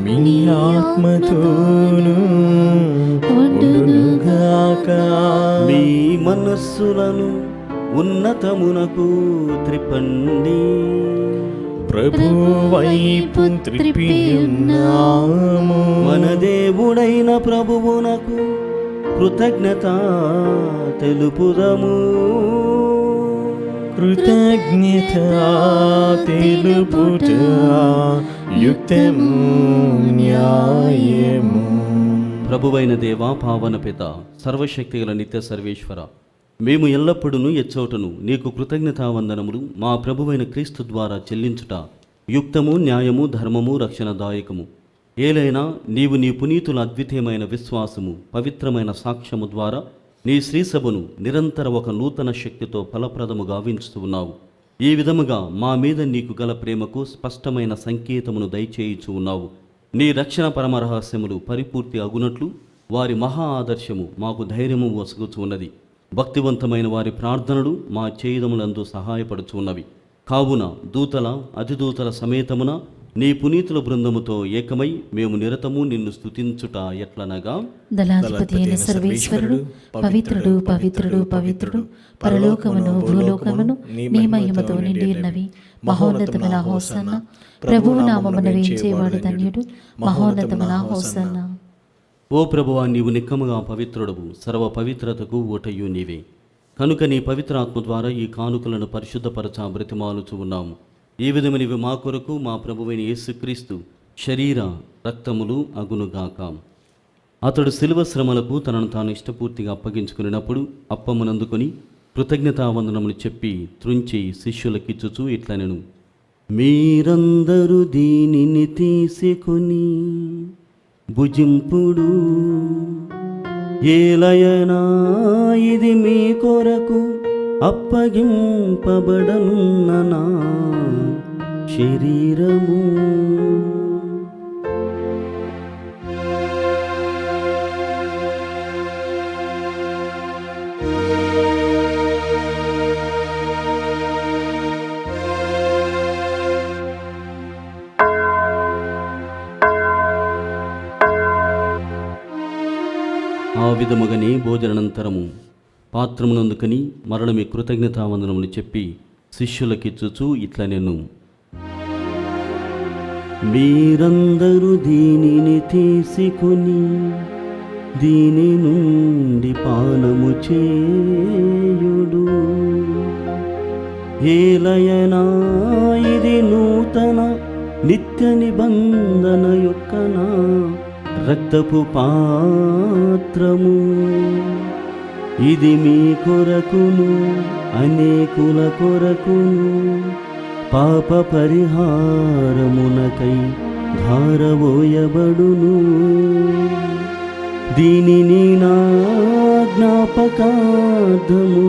మీ ఆత్మతోను ఉండునుగాక.
మీ మనస్సులను ఉన్నతమునకు త్రిపండి.
ప్రభు వైపు త్రిప్పియున్నాము.
మన దేవుడైన ప్రభువునకు కృతజ్ఞత తెలుపుదము.
కృతజ్ఞత తెలుపుట యుక్తము న్యాయము.
ప్రభువైన దేవా, పావన పిత, సర్వశక్తిగల నిత్య సర్వేశ్వర, మేము ఎల్లప్పుడూ ఎచ్చోటను నీకు కృతజ్ఞతావందనములు మా ప్రభువైన క్రీస్తు ద్వారా చెల్లించుట యుక్తము న్యాయము ధర్మము రక్షణదాయకము. ఏలైనా నీవు నీ పునీతుల అద్వితీయమైన విశ్వాసము పవిత్రమైన సాక్ష్యము ద్వారా నీ శ్రీసభను నిరంతర ఒక నూతన శక్తితో ఫలప్రదము గావించుతూ ఉన్నావు. ఈ విధముగా మా మీద నీకు గల ప్రేమకు స్పష్టమైన సంకేతమును దయచేయుచు ఉన్నావు. నీ రక్షణ పరమరహస్యములు పరిపూర్తి అగునట్లు వారి మహా ఆదర్శము మాకు ధైర్యము వసగుచు ఉన్నది. భక్తివంతమైన వారి ప్రార్థనలు మా చేయుదములందు సహాయపడుచున్నవి. కావున దూతల అతిదూతల సమేతమున నీ పునీతుల బృందముతో ఏకమై మేము నిరతము నిన్ను స్తుతించుట ఎట్లనగా,
దళాధిపతి అయిన సర్వేశ్వరుడు పవిత్రుడు పవిత్రుడు పవిత్రుడు పరలోకమును భూలోకమును నీ మహిమతో నిండి ఉన్నవి. మహోన్నతమైన హోసన్న. ప్రభువు నామమున వేయించేవాడు ధన్యుడు. మహోన్నతమైన హోసన్న.
ఓ ప్రభువా, నీవు నిక్కముగా పవిత్రుడవు, సర్వ పవిత్రతకు ఊటయు నీవే. కనుక నీ పవిత్రాత్మ ద్వారా ఈ కానుకలను పరిశుద్ధపరచ బ్రతిమాలుచు ఉన్నాము. ఈ విధమైనవి మా కొరకు మా ప్రభువైన యేసుక్రీస్తు శరీర రక్తములు అగునుగాక. అతడు శిలువ శ్రమలకు తనను తాను ఇష్టపూర్తిగా అప్పగించుకున్నప్పుడు అప్పమునందుకొని కృతజ్ఞతావందనములు చెప్పి త్రుంచి శిష్యులకిచ్చుచు ఇట్లనెను, మీరందరూ దీనిని తీసుకొని భుజింపుడు. ఏలయనా ఇది మీ కొరకు అప్పగింపబడనున్న నా శరీరము. ఆ విధముగానే భోజనానంతరము పాత్రమునందుకని మరల మీ కృతజ్ఞతావందనములు చెప్పి శిష్యులకిచ్చుచు ఇట్లనెను, మీరందరూ దీనిని తీసుకొని దీని నుండి పానము చేయుడు. ఏలయనా ఇది నూతన నిత్య నిబంధన యొక్క నా రక్తపు పాత్రము. ఇది మీ కొరకును అనేకుల కొరకును పాప పరిహారమునకై ధారవోయబడును. దీనిని నా జ్ఞాపకార్థము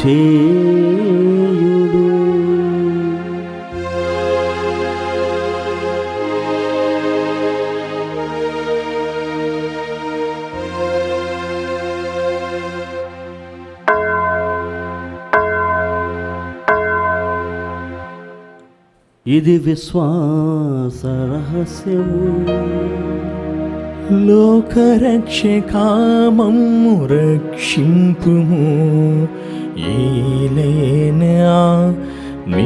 చేయుడు. ఇది విశ్వాస రహస్యము.
లోకరక్షకామమ్ము రక్షింపుము, ఏలైనా నీ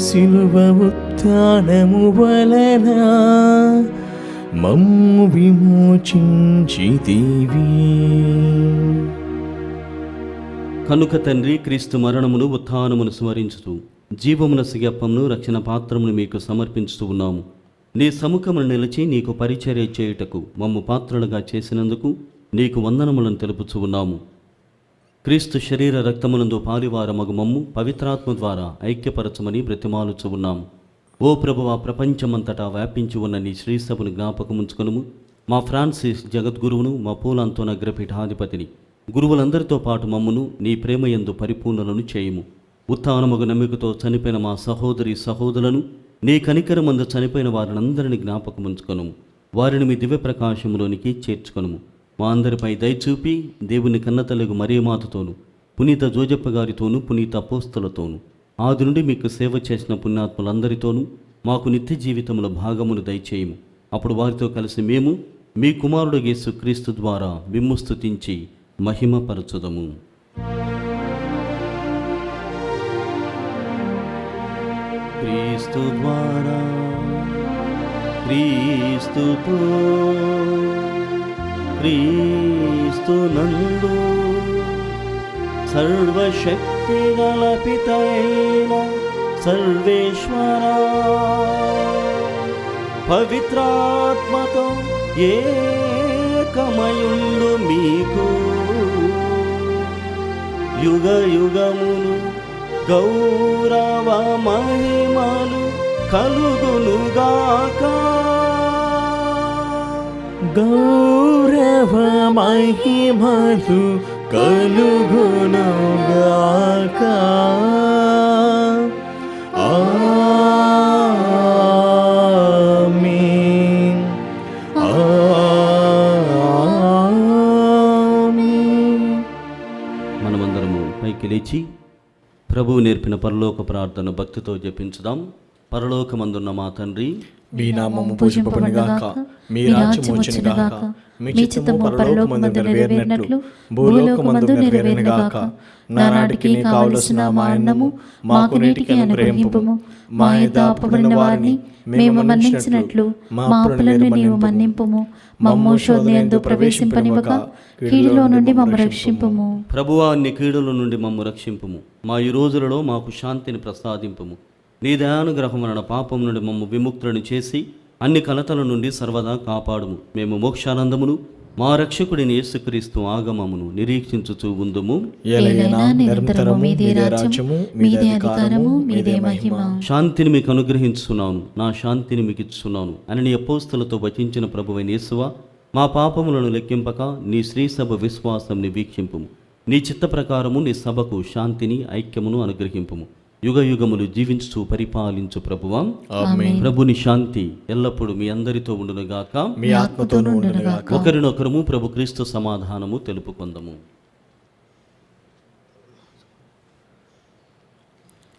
సిలువ ఉత్థానము వలన మమ్ము విమోచించితివి.
కనుక తండ్రి, క్రీస్తు మరణమును ఉత్థానమును స్మరించుతూ జీవమున సిగప్పమును రక్షణ పాత్రమును మీకు సమర్పించుతూ ఉన్నాము. నీ సముఖమును నిలిచి నీకు పరిచర్య చేయుటకు మమ్ము పాత్రలుగా చేసినందుకు నీకు వందనములను తెలుపుచూ ఉన్నాము. క్రీస్తు శరీర రక్తమునందు పాలివారమగు మమ్ము పవిత్రాత్మ ద్వారా ఐక్యపరచమని బ్రతిమాలుచూ ఉన్నాము. ఓ ప్రభువా, ప్రపంచమంతటా వ్యాపించి ఉన్న నీ శ్రీసభను జ్ఞాపకముంచుకొనుము. మా ఫ్రాన్సిస్ జగద్గురువును, మా పూలాంతోన అగ్రపీఠాధిపతిని, గురువులందరితో పాటు మమ్మును నీ ప్రేమయందు పరిపూర్ణలను చేయుము. ఉత్థానమగు నమ్మికతో చనిపోయిన మా సహోదరి సహోదరులను, నీ కనికరమందు చనిపోయిన వారినందరినీ జ్ఞాపకముంచుకొనుము. వారిని మీ దివ్య ప్రకాశంలోనికి చేర్చుకొనుము. మా అందరిపై దయచూపి దేవుని కన్నతల్లిగు మరియమాతతోను, పునీత జోజప్ప గారితోనూ, పునీత అపోస్తలతోనూ, ఆది నుండి మీకు సేవ చేసిన పుణ్యాత్ములందరితోనూ మాకు నిత్య జీవితంలో భాగమును దయచేయము. అప్పుడు వారితో కలిసి మేము మీ కుమారుడు యేసుక్రీస్తు ద్వారా మిమ్ము స్తుతించి మహిమపరచుదము. క్రీస్తు ద్వారా, క్రీస్తుతో, క్రీస్తునందు సర్వశక్తి గల పితైన సర్వేశ్వరా, పవిత్రాత్మతో ఏకమయుండు మీకు యుగ యుగములు గౌరవ మహిమలు కలుగునుగాక.
గౌరవ మహిమలు కలుగునుగాక. ఆమేన్. ఆమేన్.
మనమందరము పైకి లేచి ప్రభువు నేర్పిన పరలోక ప్రార్థన భక్తితో జపించుదాం. పరలోకమందున్న మా తండ్రి,
మీ నామము పూజింపబడుగాక, మీ రాజ్యము వచ్చునుగాక, మీ చిత్తము పరలోకమందు నెరవేరినట్లు భూలోకమందు నెరవేరునుగాక. నానాటికి కావలసిన మా అన్నము మాకు నేటికి అనుగ్రహింపుము. మా యొద్ద అప్పుబడిన వారిని మేము మన్నించినట్లు మా అప్పులను నీవు మన్నింపుము. మమ్ము శోధనయందు ప్రవేశింపనివ్వక కీడులో నుండి మమ్ము రక్షింపుము.
ప్రభువా, నీ కీడుల నుండి మమ్ము రక్షింపుము. మా ఈ రోజులలో మాకు శాంతిని ప్రసాదింపుము. నీ దయానుగ్రహం వలన పాపం నుండి మమ్ము విముక్తులను చేసి అన్ని కలతల నుండి సర్వదా కాపాడుము. మేము మోక్షానందమును మా రక్షకుడిని యేసుక్రీస్తు ఆగమమును నిరీక్షించుచూ ఉందుము.
ఎలయనా నిరంతరము మీదే రాజ్యము, మీదే అధికారము, మీదే మహిమ.
శాంతిని మీకు అనుగ్రహించున్నాను, నా శాంతిని మీకు ఇచ్చున్నాను అని నీ అపోస్తలతో వచించిన ప్రభువైన యేసువా, మా పాపములను లెక్కింపక నీ శ్రీసభ విశ్వాసంని వీక్షింపుము. నీ చిత్త ప్రకారము నీ సభకు శాంతిని ఐక్యమును అనుగ్రహింపుము. యుగ యుగములు జీవించు పరిపాలించు ప్రభువా.
ఆమేన్.
ప్రభుని శాంతి ఎల్లప్పుడూ మీ అందరితో ఉండునుగాక,
మీ ఆత్మతోనూ ఉండునుగాక.
ఒకరినొకరము ప్రభు క్రీస్తు సమాధానము తెలుపుకొందము.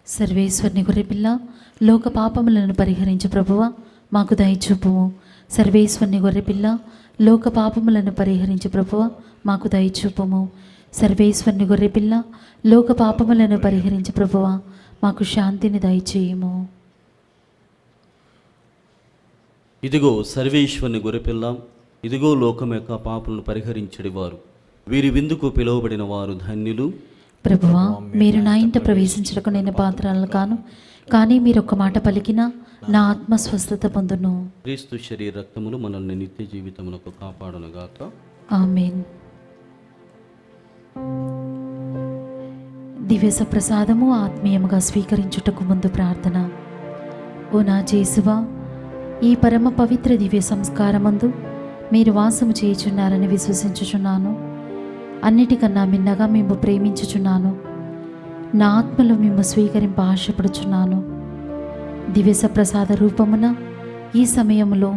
సర్వేశ్వరుని గొర్రెపిల్ల, లోక పాపములను పరిహరించు ప్రభువా, మాకు దయచూపుము. సర్వేశ్వరుని గొర్రెపిల్ల, లోక పాపములను పరిహరించు ప్రభువా, మాకు దయచూపుము. సర్వేశ్వరుని గొర్రెపిల్ల, లోక పాపములను పరిహరించు ప్రభువా, మాకు శాంతిని దయచేయము.
ఇదిగో సర్వేశ్వరుని గొర్రెపిల్ల, ఇదిగో లోకం యొక్క పాపలను పరిహరించడివారు. వీరి విందుకు పిలువబడిన వారు ధన్యులు.
ప్రభువా, మీరు నా ఇంట ప్రవేశించడానికి నేను పాత్రలను కాను, కానీ మీరు ఒక్క మాట పలికినా నా ఆత్మ స్వస్థత పొందును.
క్రీస్తు శరీర రక్తములు మనల్ని నిత్య జీవితమునకు కాపాడునుగాక.
ఆమేన్. దివ్య సప్రసాదము ఆత్మీయముగా స్వీకరించుటకు ముందు ప్రార్థన. ఓ నా యేసువా, ఈ పరమ పవిత్ర దివ్య సంస్కారమందు మీరు వాసము చేయుచున్నారని విశ్వసించుచున్నాను. అన్నిటికన్నా మిన్నగా మేము ప్రేమించుచున్నాను. నా ఆత్మలో మేము స్వీకరింప ఆశపడుచున్నాను. దివ్య ప్రసాద రూపమున ఈ సమయంలో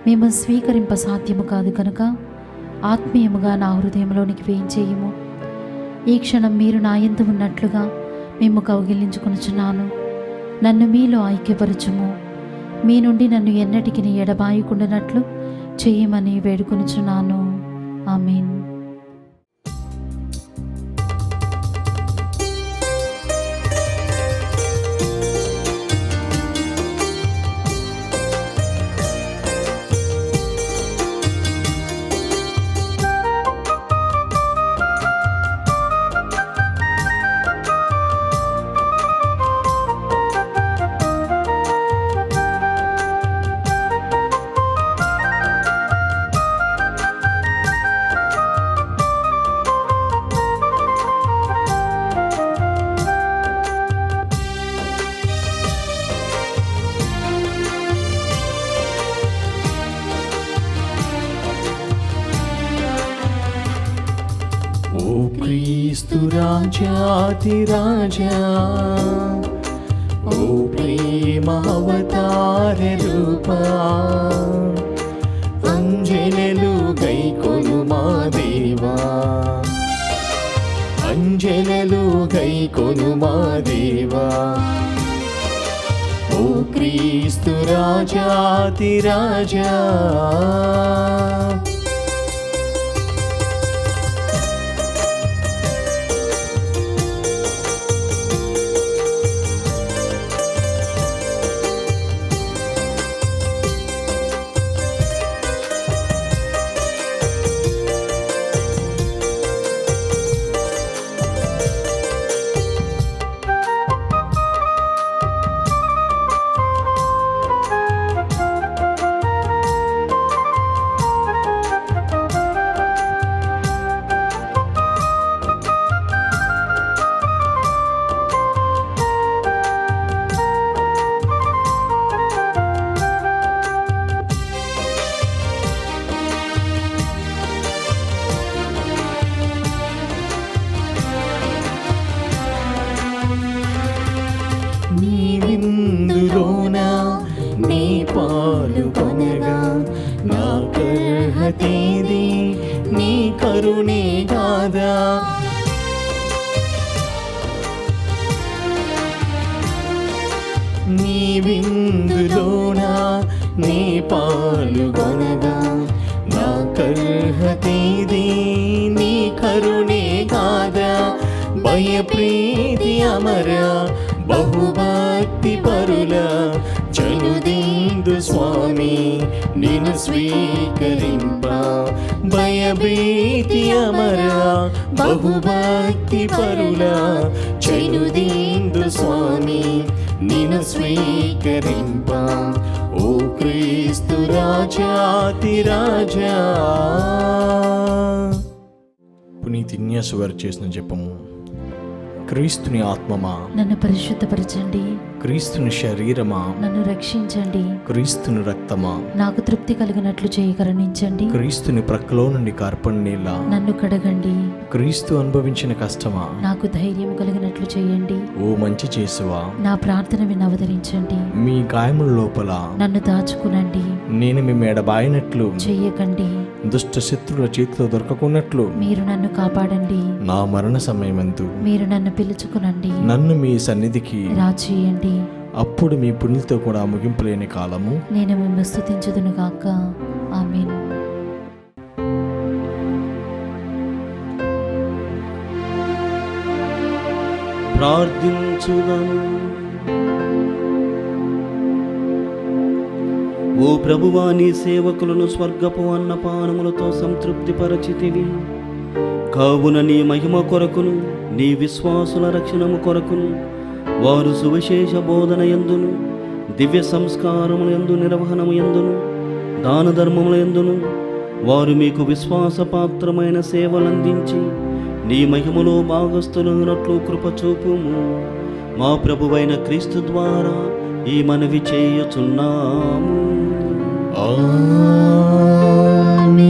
మేము స్వీకరింప సాధ్యము కాదు కనుక ఆత్మీయముగా నా హృదయంలోనికి వేయించేయము. ఈ క్షణం మీరు నా యందు ఉన్నట్లుగా మేము కౌగిలించుకొనుచున్నాను. నన్ను మీలో ఐక్యపరచుము. మీ నుండి నన్ను ఎన్నటికి ఎడబాయకుండానట్లు చేయమని వేడుకొనుచున్నాను. ఆమేన్.
ఓ క్రీస్తు రాజాతిరాజా, ఓ ప్రేమ అవతార రూపా, అంజనలు గైకొను మా దేవా, అంజనలు గైకొను మా దేవా. ఓ క్రీస్తు రాజాతిరాజా, నీ విందులోన నీ పాలుకొనగా నాకర్హతేది నీ కరుణే గాదా. నీ విందులోన నీ పాలుకొనగా నాకర్హతేది నీ కరుణే గాదా. భయప్రీతి అమర బహుభక్తి పరుల చనుదీందు స్వామి నిన్ను స్వీకరింప. భయభీతి అమర బహుభక్తి పరుల చనుదీందు స్వామి నిన్ను స్వీకరింప. ఓ క్రీస్తు రాజాతిరాజా. పునీత్ ఇన్యాసు వారు చేసిన జపము. క్రీస్తుని ఆత్మమా
నన్ను పరిశుద్ధపరచండి.
క్రీస్తుని శరీరమా
నన్ను రక్షించండి.
క్రీస్తుని రక్తమా
నాకు తృప్తి కలిగినట్లు చేయి కరుణించండి.
క్రీస్తుని ప్రక్కలో నుండి కార్పణ నీళ్ళ
నన్ను కడగండి.
క్రీస్తు అనుభవించిన కష్టమా
నాకు ధైర్యం కలిగినట్లు చేయండి.
ఓ మంచి చేసువా
నా ప్రార్థన విని అవతరించండి.
మీ గాయముల లోపల
నన్ను దాచుకునండి.
నేను మీ మెడబాయినట్లు
చెయ్యకండి.
దుష్ట శత్రుల చేతిలో దొరకకున్నట్లు
మీరు నన్ను కాపాడండి.
నా మరణ సమయమందు
మీరు నన్ను పిలుచుకునండి.
నన్ను మీ సన్నిధికి
రాచేయండి.
అప్పుడు మీ పుణ్యులతో కూడా ముగింపులేని కాలము
నేను మిమ్ము స్తుతించుదును గాక. ఆమేన్.
ప్రార్థించుదాము. ఓ ప్రభువా, నీ సేవకులను స్వర్గపు అన్నపానములతో సంతృప్తి పరచితివి. కావున నీ మహిమ కొరకును నీ విశ్వాసుల రక్షణము కొరకును వారు సువిశేష బోధన యందును దివ్య సంస్కారముల యందు నిర్వహణము యందును దాన ధర్మముల యందును వారు మీకు విశ్వాసపాత్రమైన సేవలందించి నీ మహిమలో భాగస్థులైనట్లు కృపచూపుము. మా ప్రభువైన క్రీస్తు ద్వారా ఈ మనవి చేయుచున్నాము.
ఆమేన్.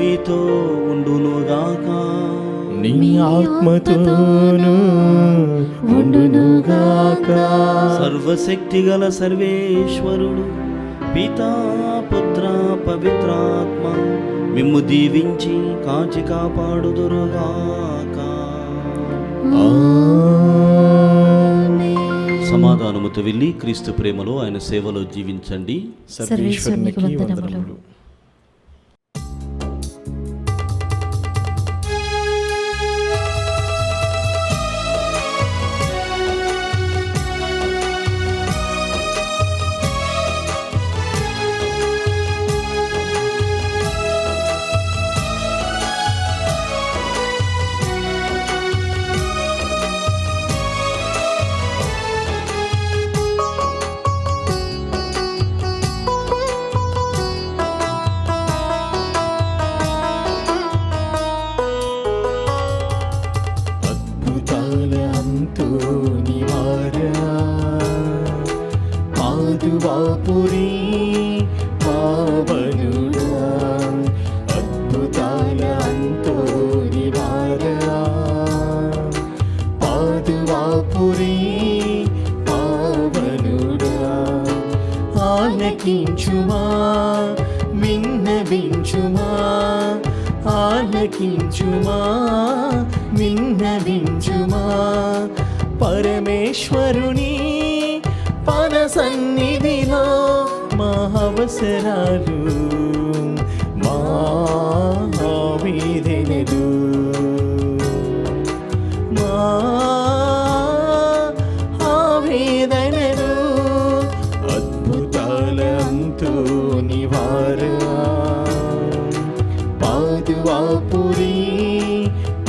మీతో ఉండునుగాక.
నీ ఆత్మతోను ఉండునుగాక.
సర్వశక్తిగల సర్వేశ్వరుడు పితా పుత్ర పవిత్రాత్మ మిమ్ము దీవించి కాచి కాపాడుదురుగాక. సమాధానముతో వెళ్ళి క్రీస్తు ప్రేమలో ఆయన సేవలో జీవించండి.
సర్వేశ్వరునికి వందనములు. పాదువాపురి పావనుడా, అద్భుతాల అంతోని వారా. పాదువాపురి పావనుడా, ఆలకించుమా విన్నవించుమా, ఆలకించుమా విన్నవించుమా. పరమేశ్వరుని పద సన్నిధిలో మా అవసరాలు మా వేదనలు మా ఆవేదనలు అద్భుతాలంతో నివారా. పాదువాపురి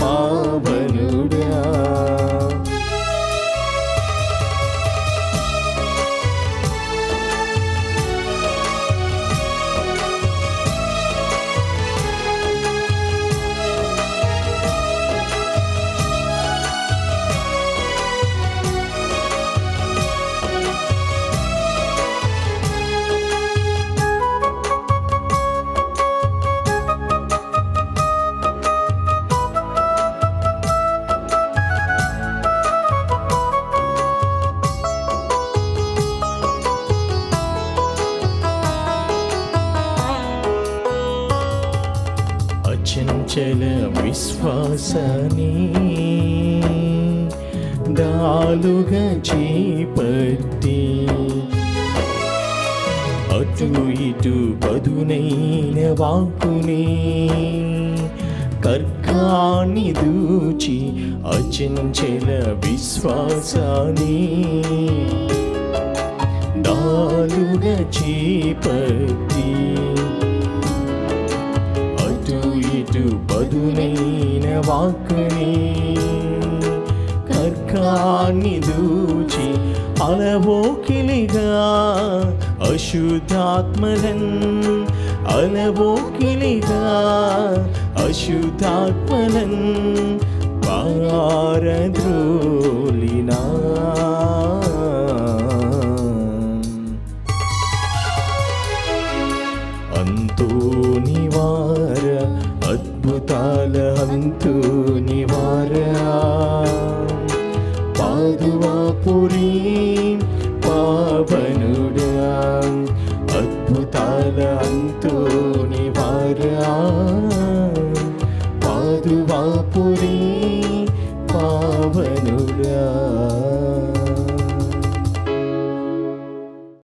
పావనుడా. అచంచల విశ్వాసాన్ని డాలుగా చేపట్టి అటు ఇటు పదునైన వాక్కుని కర్కాన్ని దూచి అచంచల విశ్వాసాన్ని డాలుగా చేపట్టి ఇటు పదునైన వాక్కుని కర్కాన్ని దూచి అలవోకిలిగా అశుద్ధాత్మలన్ అలవోకిలిగా అశుద్ధాత్మలన్ పారద్రోలినా. అంతో నివార అద్భుతాల అంతో నివారా. పాదువాపురి పావనుడా, అద్భుతాల అంతో నివారా. పాదువాపురి పావనుడా.